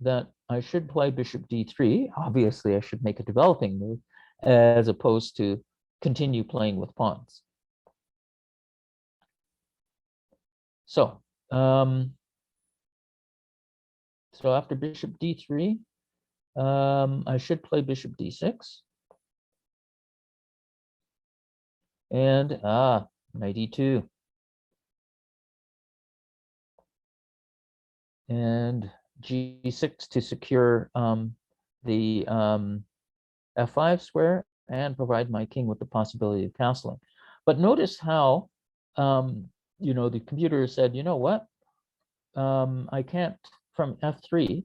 that I should play bishop d3. Obviously, I should make a developing move as opposed to continue playing with pawns. So, so after bishop d3, I should play bishop d6. And knight e2. and G6 to secure the F5 square and provide my king with the possibility of castling. But notice how, the computer said, you know what? I can't, from F3,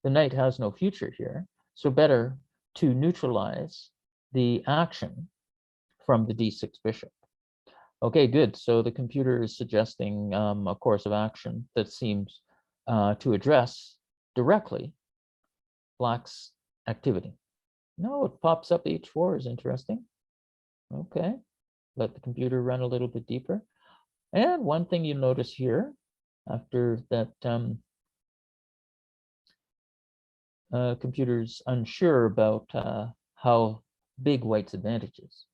the knight has no future here. So better to neutralize the action from the D6 bishop. Okay, good. So the computer is suggesting a course of action that seems to address directly Black's activity. No, it pops up H4 is interesting. Okay, let the computer run a little bit deeper. And one thing you notice here, after that computer's unsure about how big White's advantage is.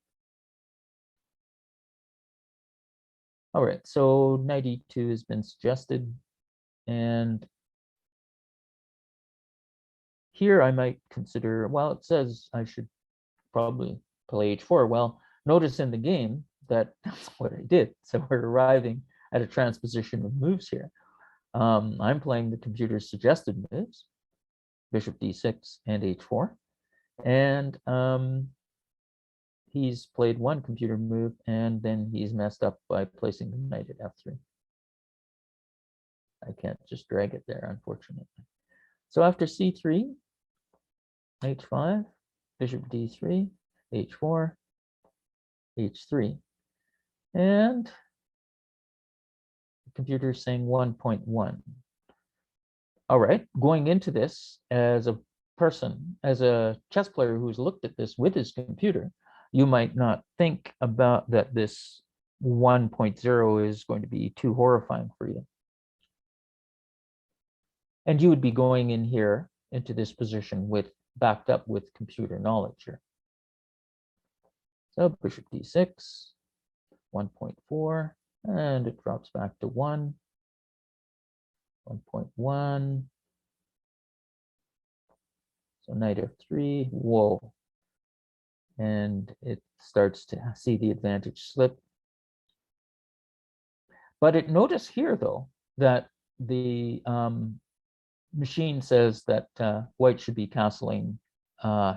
All right, so knight E2 has been suggested, and here I might consider, well, it says I should probably play H4. Well, notice in the game that that's what I did. So we're arriving at a transposition of moves here. I'm playing the computer's suggested moves, bishop D6 and H4. And he's played one computer move, and then he's messed up by placing the knight at F3. I can't just drag it there, unfortunately. So after C3, H5, bishop D3, H4, H3. And the computer is saying 1.1. All right, going into this as a person, as a chess player who's looked at this with his computer, you might not think about that this 1.0 is going to be too horrifying for you. And you would be going in here into this position with backed up with computer knowledge here. So bishop D6, 1.4, and it drops back to 1, 1.1. So knight F3, whoa. And it starts to see the advantage slip. But notice here, though, that the machine says that White should be castling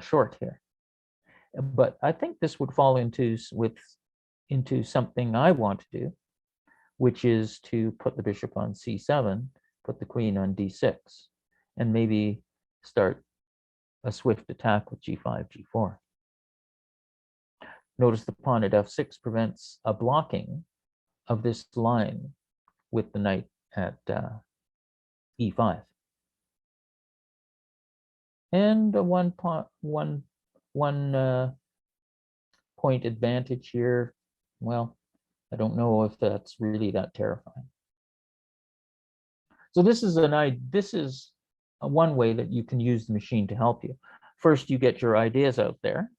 short here. But I think this would fall into something I want to do, which is to put the bishop on C7, put the queen on D6, and maybe start a swift attack with G5, G4. Notice the pawn at F6 prevents a blocking of this line with the knight at E5. And a one point advantage here. Well, I don't know if that's really that terrifying. So this is one way that you can use the machine to help you. First, you get your ideas out there,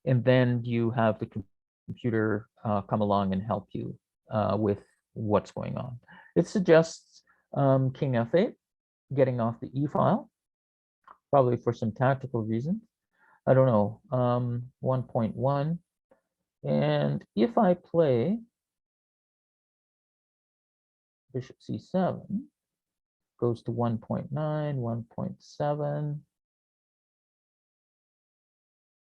and then you have the computer come along and help you with what's going on. It suggests King F8, getting off the E file, probably for some tactical reasons. I don't know, 1.1. And if I play bishop C7, goes to 1.9, 1.7.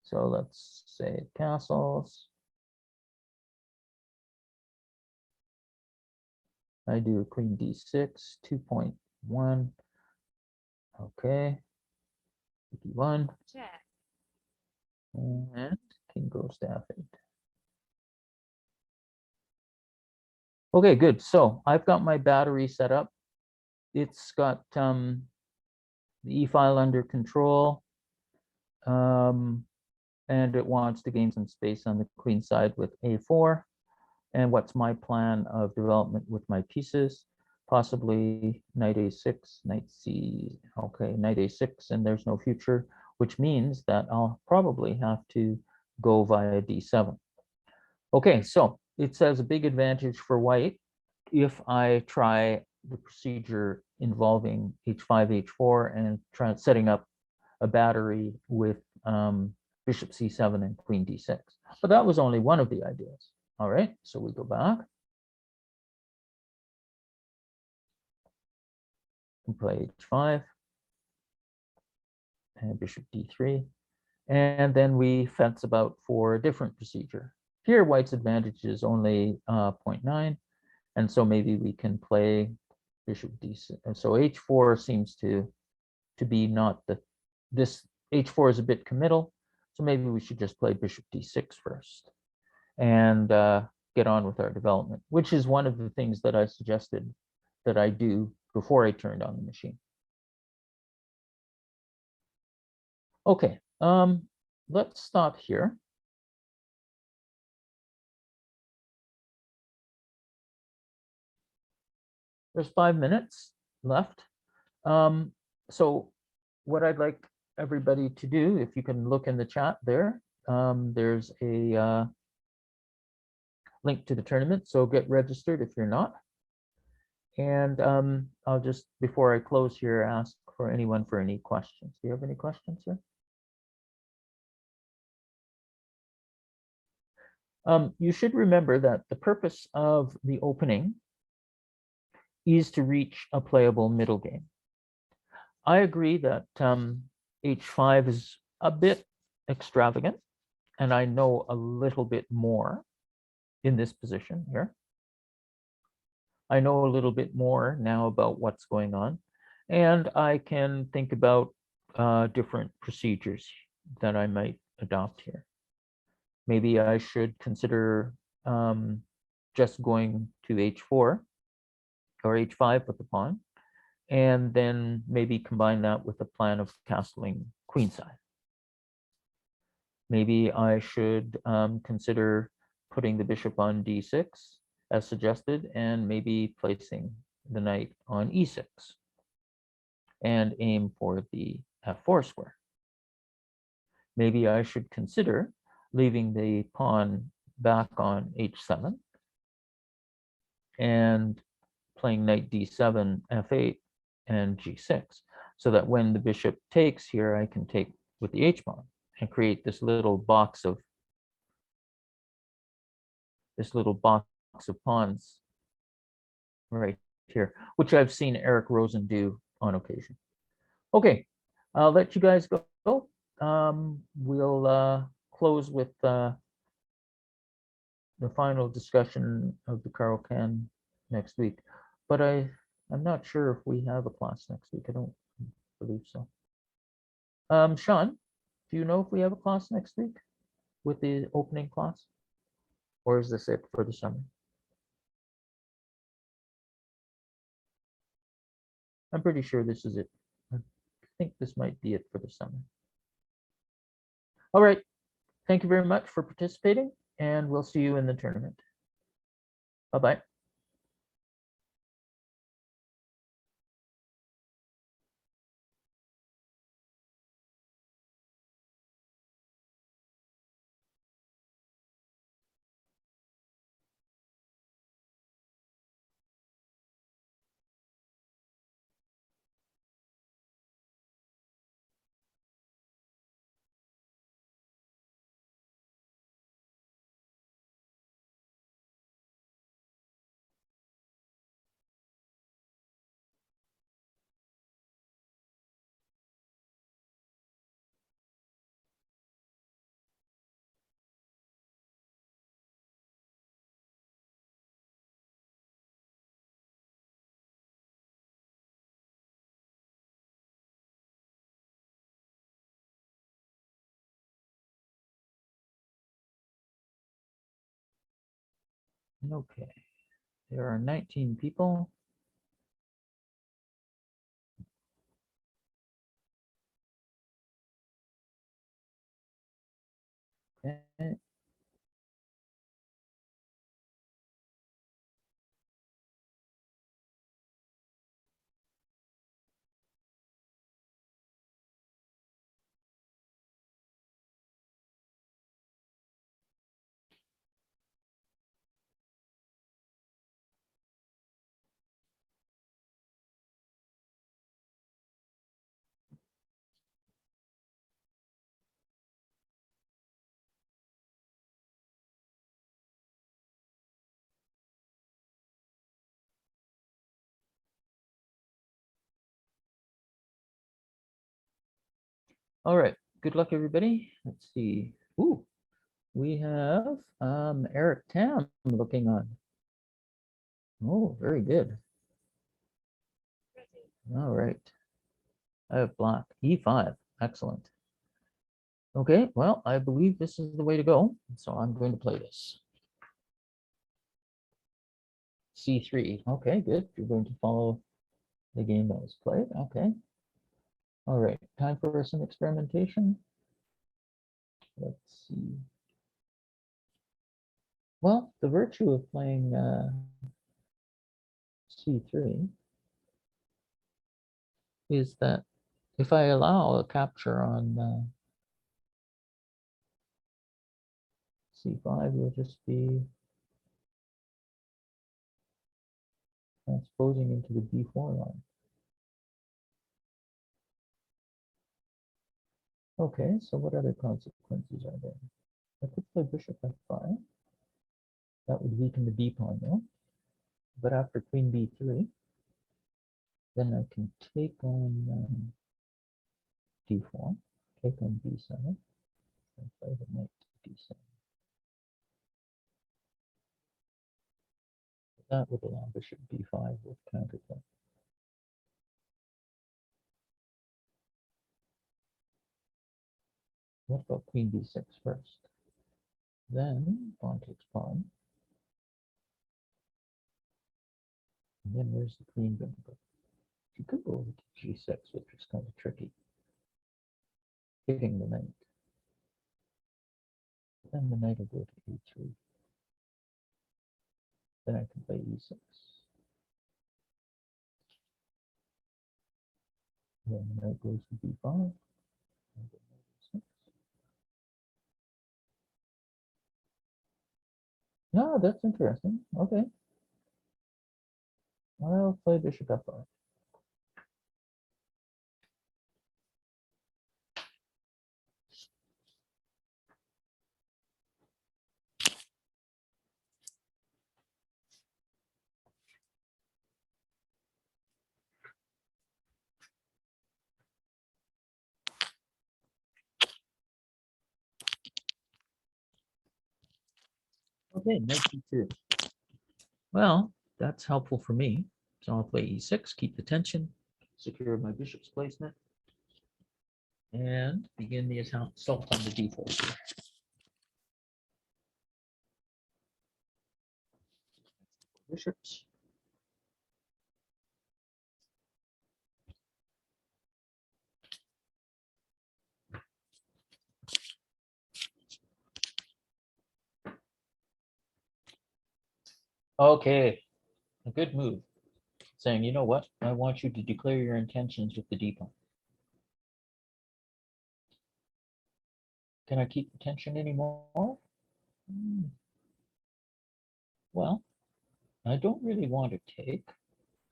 So let's say it castles. I do queen D6, 2.1. Okay. 51. Check. And king goes to F8. Okay, good. So I've got my battery set up. It's got the E file under control. And it wants to gain some space on the queen side with A4. And what's my plan of development with my pieces? Possibly knight A6, knight C, okay, knight A6, and there's no future, which means that I'll probably have to go via D7. Okay, so it says a big advantage for White if I try the procedure involving H5, H4, and try setting up a battery with bishop C7 and queen D6. But that was only one of the ideas. All right, so we go back. and play h5 and bishop d3. And then we fence about for a different procedure. Here, white's advantage is only 0.9. And so maybe we can play bishop d6. And so h4 seems to be not this h4 is a bit committal. So maybe we should just play bishop d6 first and get on with our development, which is one of the things that I suggested that I do before I turned on the machine. Okay, let's stop here. There's 5 minutes left. So what I'd like everybody to do, if you can look in the chat there, there's a link to the tournament. So get registered if you're not. And I'll just, before I close here, ask for anyone for any questions. Do you have any questions, sir? You should remember that the purpose of the opening is to reach a playable middle game. I agree that h5 is a bit extravagant, and I know a little bit more in this position here. I know a little bit more now about what's going on, and I can think about different procedures that I might adopt here. Maybe I should consider just going to h4 or h5 with the pawn, and then maybe combine that with a plan of castling queenside. Maybe I should consider putting the bishop on d6 as suggested, and maybe placing the knight on e6 and aim for the f4 square. Maybe I should consider leaving the pawn back on h7 and playing knight d7, f8, and g6, so that when the bishop takes here, I can take with the h-pawn and create this little box of pawns right here, which I've seen Eric Rosen do on occasion. Okay, I'll let you guys go. We'll close with the final discussion of the Caro-Kann next week, but I'm not sure if we have a class next week. I don't believe so. Sean, do you know if we have a class next week with the opening class, or is this it for the summer? I'm pretty sure this is it. I think this might be it for the summer. All right. Thank you very much for participating, and we'll see you in the tournament. Bye-bye. Okay. There are 19 people. Okay. All right. Good luck, everybody. Let's see. Ooh, we have Eric Tam looking on. Oh, very good. All right. I have black. E5. Excellent. Okay, well, I believe this is the way to go. So I'm going to play this. C3. Okay, good. You're going to follow the game that was played. Okay. All right. Time for some experimentation. Let's see. Well, the virtue of playing C3 is that if I allow a capture on C5, we'll just be transposing into the D4 line. Okay, so what other consequences are there? I could play bishop F5. That would weaken the D pawn though. But after queen B3, then I can take on D4, take on B7, and play the knight to D7. That would allow bishop B5 with counterplay. What about queen B6 first? Then pawn takes pawn. And then where's the queen going to go? She could go over to G6, which is kind of tricky. Hitting the knight. Then the knight will go to E3. Then I can play E6. Then the knight goes to B5. No, that's interesting. Okay. I'll play bishop F5. Okay, knight E2. Well, that's helpful for me. So I'll play E6, keep the tension, secure my bishop's placement, and begin the assault on the D4 here. Bishops. Okay, a good move. Saying, you know what? I want you to declare your intentions with the D pawn. Can I keep the tension anymore? Well, I don't really want to take.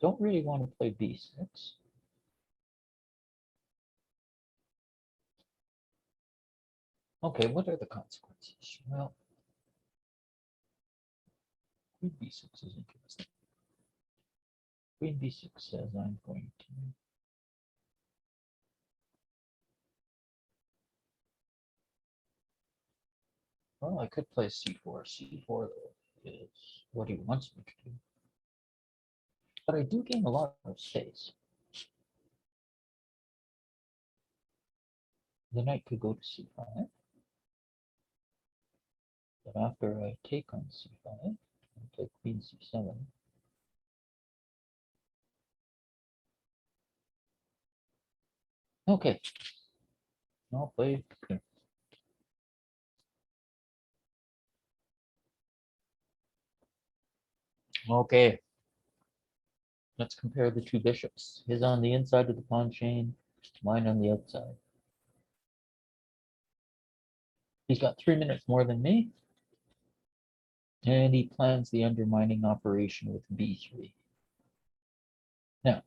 Don't really want to play B6. Okay, what are the consequences? Well, queen B6 is interesting. Queen B6 says I'm going to. Well, I could play C4. C4 is what he wants me to do. But I do gain a lot of space. The knight could go to C5. But after I take on C5, I take queen C7. Okay. I'll play here. Okay. Let's compare the two bishops. His on the inside of the pawn chain, mine on the outside. He's got 3 minutes more than me. And he plans the undermining operation with B3. Now,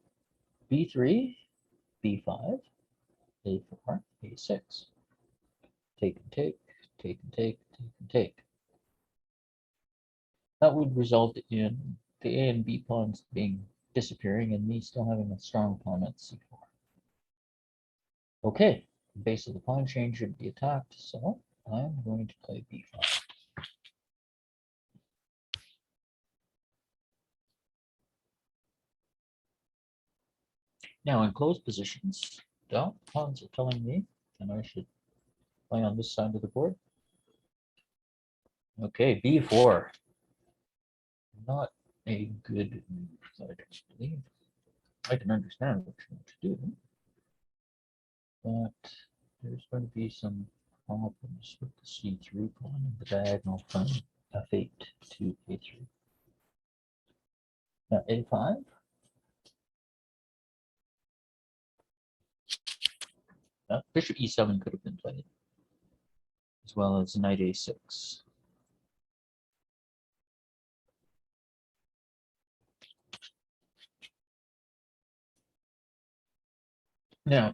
B3, B5, A4, A6. Take and take, take and take, take and take. That would result in the A and B pawns being disappearing and me still having a strong pawn at C4. Okay, The base of the pawn chain should be attacked, so I'm going to play b5. Now in closed positions, the pawns are telling me that I should play on this side of the board. Okay, b4. Not a good move, I don't believe. I can understand what you want to do, but there's going to be some problems with the c3 pawn and the diagonal from f8 to a3. Now a5. Bishop e7 could have been played, as well as knight a6. Now,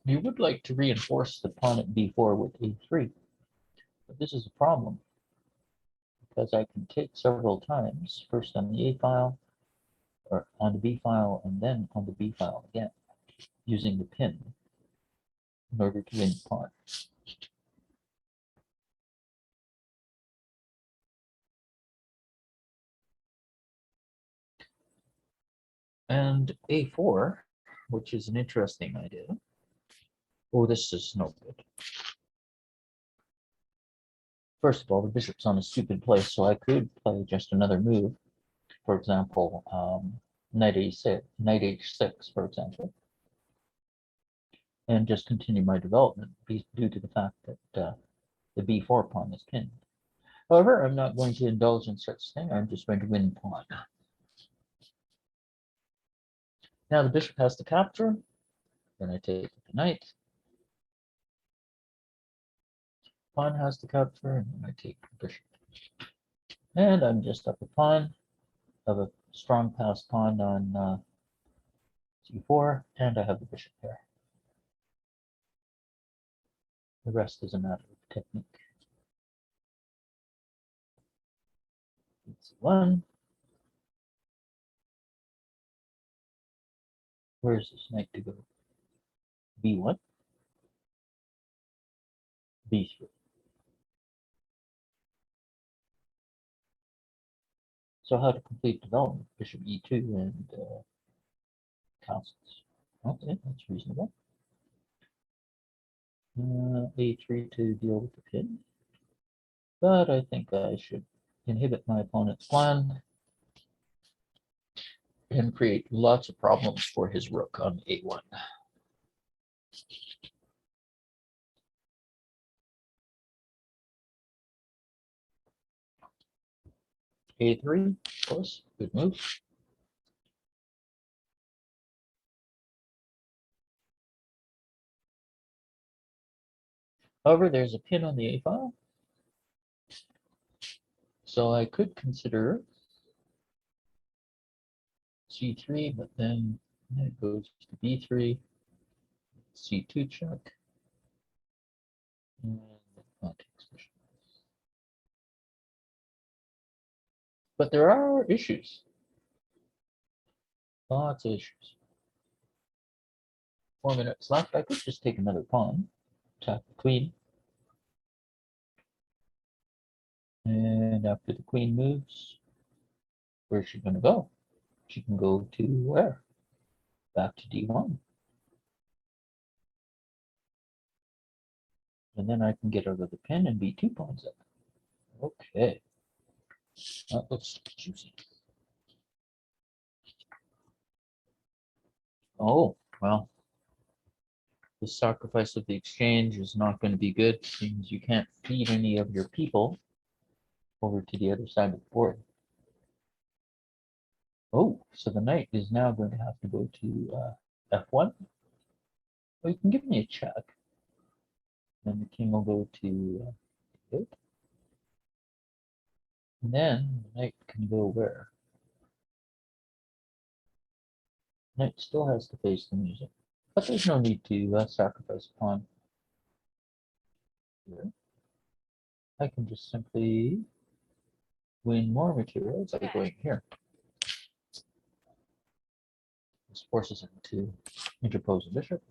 you would like to reinforce the pawn at b4 with a3, but this is a problem, because I can take several times, first on the a file, or on the b file, and then on the b file again, using the pin in order to win the pawn. And a4, which is an interesting idea. Oh, this is no good. First of all, the bishop's on a stupid place, so I could play just another move. For example, knight a6, knight h6, for example, and just continue my development due to the fact that the b4 pawn is pinned. However, I'm not going to indulge in such thing. I'm just going to win pawn. Now the bishop has to capture. Then I take the knight. Pawn has to capture, and then I take the bishop. And I'm just up a pawn. I have a strong passed pawn on c4, and I have the bishop here. The rest is a matter of technique. c1. Where's this knight to go? b1, b3. So how to complete development? Bishop e2 and castles. Okay, that's reasonable. a3 to deal with the pin. But I think I should inhibit my opponent's plan and create lots of problems for his rook on a1. a3, of course, good move. However, there's a pin on the a file, so I could consider c3, but then it goes to b3, c2 check, and takes bishop. But there are issues. Lots of issues. 4 minutes left. I could just take another pawn, attack the queen. And after the queen moves, where's she going to go? She can go to where? Back to d1. And then I can get out of the pin and beat 2 pawns up. Okay. That looks juicy. Oh, well. The sacrifice of the exchange is not going to be good. It means you can't feed any of your people over to the other side of the board. Oh, so the knight is now going to have to go to f1. Well, you can give me a check. And the king will go to and then the knight can go where? Knight still has to face the music, but there's no need to sacrifice a pawn here. I can just simply win more materials by going here. This forces him to interpose a bishop.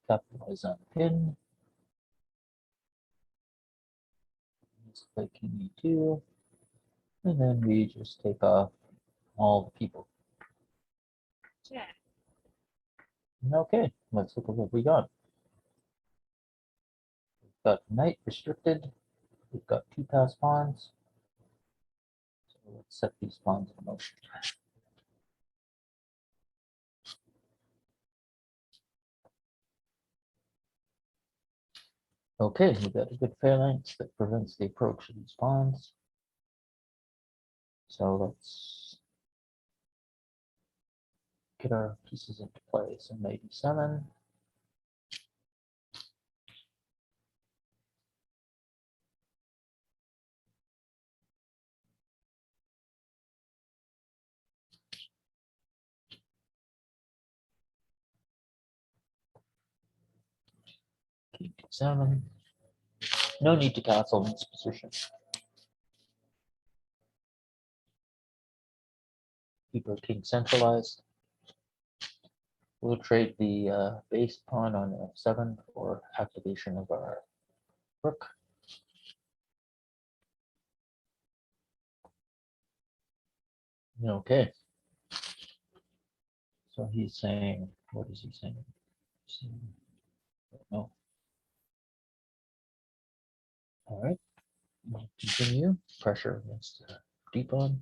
capitalize on pin. Just play king e2. And then we just take off all the people. check, Okay, let's look at what we got. We've got knight restricted. We've got 2 passed pawns. So let's set these pawns in motion. Okay, we've got a good phalanx that prevents the approach of these pawns. So let's get our pieces into play. So knight e7. King d7. No need to castle in this position. Keep our king centralized. We'll trade the base pawn on f7 for activation of our rook. Okay. So he's saying, what is he saying? No. All right. We'll continue. Pressure against the d pawn.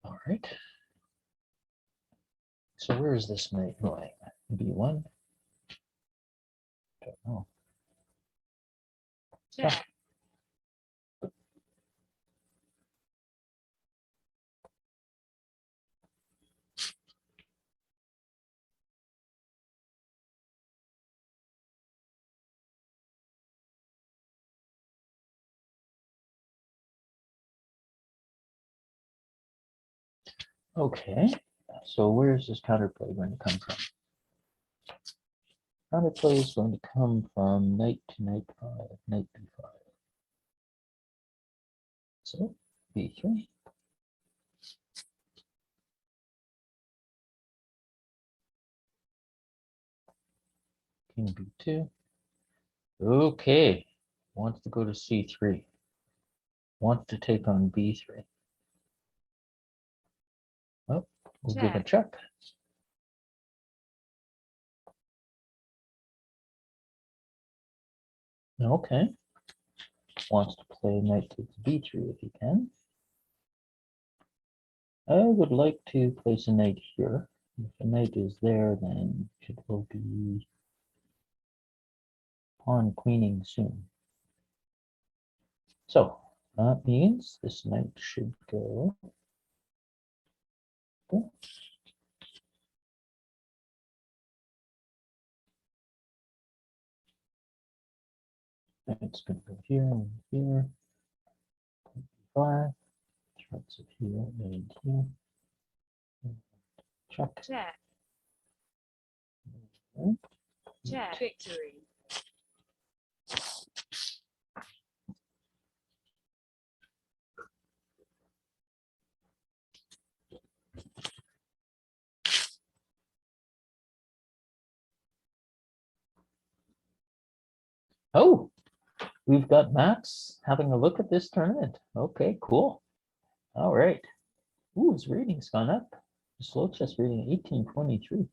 All right. So where is this knight going? b1? Don't know. check, Okay. So where is this counterplay going to come from? Counterplay is going to come from knight to knight 5, knight b5. So b3. King b2. Okay. Wants to go to c3. Wants to take on b3. Well, we'll give a check. Okay. Wants to play knight takes b3 if he can. I would like to place a knight here. If a knight is there, then it will be pawn queening soon. So that means this knight should go. Okay. It's going to go here and here. 5. Threats of here and here. Check. check, Okay. check, victory, Oh, we've got Max having a look at this tournament. Okay, cool. All right. Ooh, his rating's gone up. The slow chess rating 1823.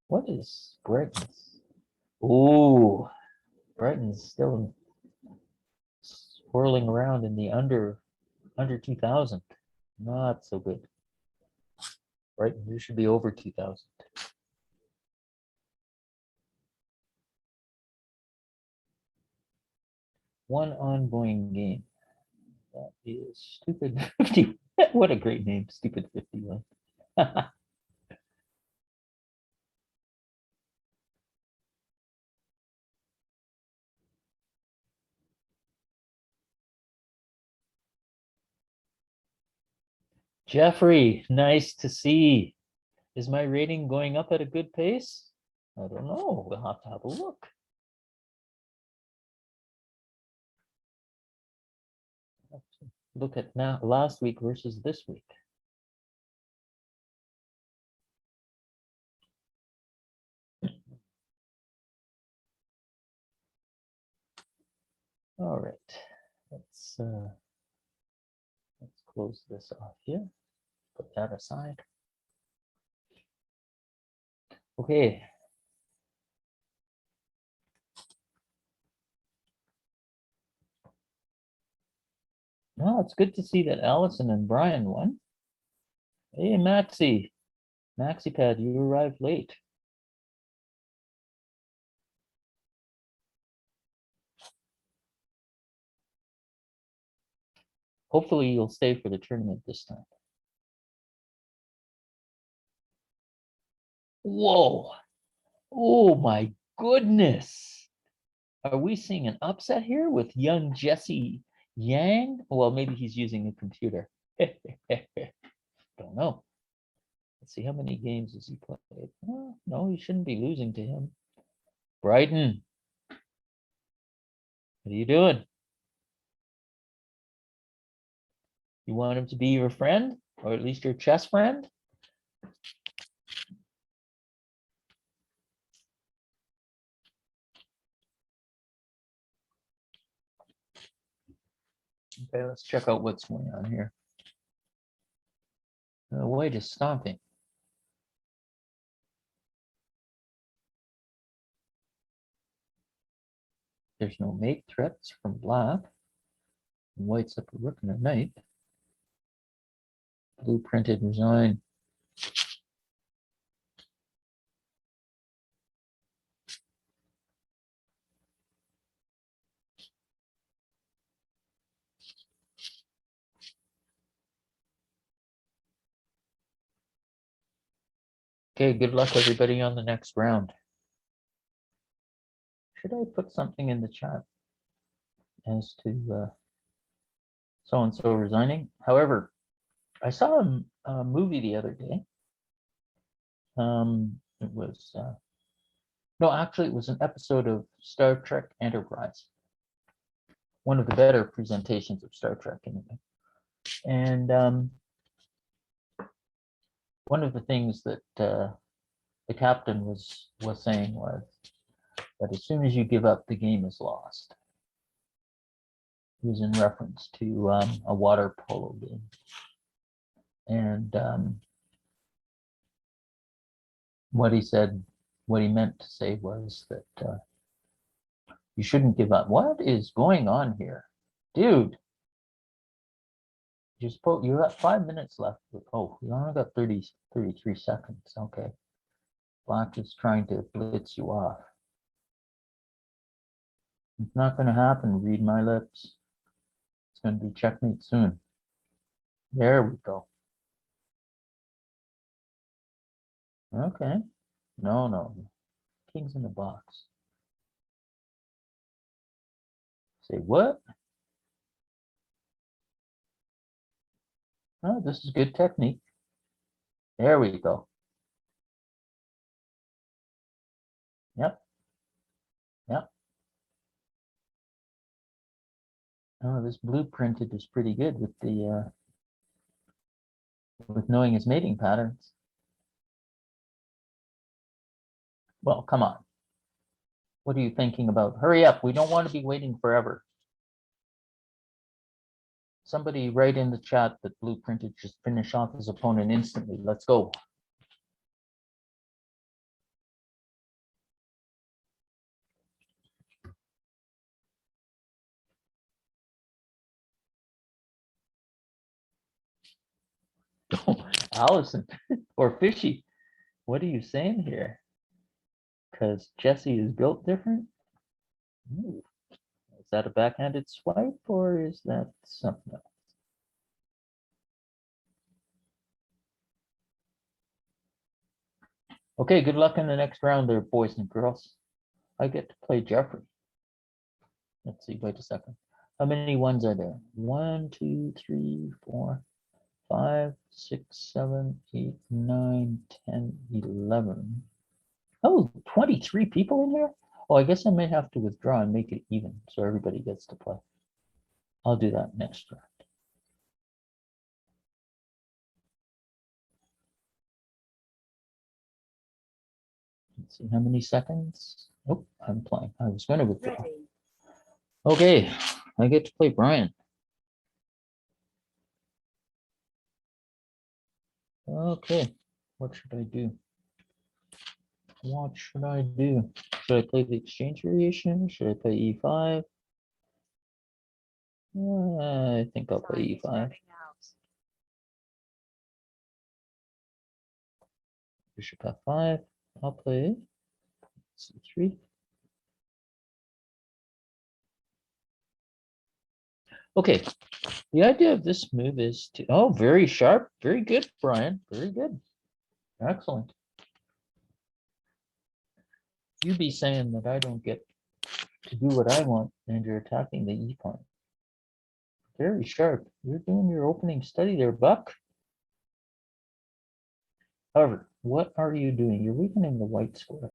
What is Brighton's? Ooh, Brighton's still swirling around in the under 2000. Not so good. Brighton, you should be over 2000. One ongoing game. That is Stupid 50. What a great name, Stupid 51. Jeffrey, nice to see. Is my rating going up at a good pace? I don't know. We'll have to have a look. Look at now last week versus this week. All right, let's close this off here. Put that aside. Okay. No, it's good to see that Allison and Brian won. Hey, Maxie. MaxiPad, you arrived late. Hopefully you'll stay for the tournament this time. Whoa. Oh my goodness. Are we seeing an upset here with young Jesse Yang? Well, maybe he's using a computer. Don't know. Let's see, how many games has he played? Oh, no, he shouldn't be losing to him. Brighton. What are you doing? You want him to be your friend, or at least your chess friend? Okay, let's check out what's going on here. White is stomping. There's no mate threats from black. White's up a rook and a knight. Blue printed resign. Okay, good luck everybody on the next round. Should I put something in the chat as to so-and-so resigning? However, I saw a movie the other day. It was, no, actually it was an episode of Star Trek Enterprise. One of the better presentations of Star Trek anyway. And one of the things that the captain was saying was that as soon as you give up, the game is lost. He was in reference to a water polo game. And what he said, what he meant to say was that you shouldn't give up. What is going on here? Dude, you got 5 minutes left. Oh, you only got 33 seconds. Okay. Black is trying to blitz you off. It's not going to happen. Read my lips. It's going to be checkmate soon. There we go. Okay. No. King's in the box. Say what? Oh, this is good technique. There we go. Yep. Oh, this blueprinted is pretty good with the with knowing his mating patterns. Well, come on. What are you thinking about? Hurry up. We don't want to be waiting forever. Somebody write in the chat that blueprinted just finish off his opponent instantly. Let's go. Allison or Fishy, what are you saying here? Because Jesse is built different? Ooh. Is that a backhanded swipe or is that something else? Okay, good luck in the next round there, boys and girls. I get to play Jeffrey. Let's see, wait a second. How many ones are there? 1, 2, 3, 4, 5, 6, 7, 8, 9, 10, 11. Oh, 23 people in here? Oh, I guess I may have to withdraw and make it even so everybody gets to play. I'll do that next round. Let's see how many seconds. Oh, I'm playing. I was going to withdraw. Ready. Okay, I get to play Brian. Okay, what should I do? What should I do? Should I play the exchange variation? Should I play E5? I think I'll play Time is E5. running out. Bishop F5. I'll play C3. Okay, the idea of this move is to, oh, very sharp. Very good, Brian. Very good. Excellent. You be saying that I don't get to do what I want and you're attacking the E pawn. Very sharp. You're doing your opening study there, Buck. However, what are you doing? You're weakening the white square.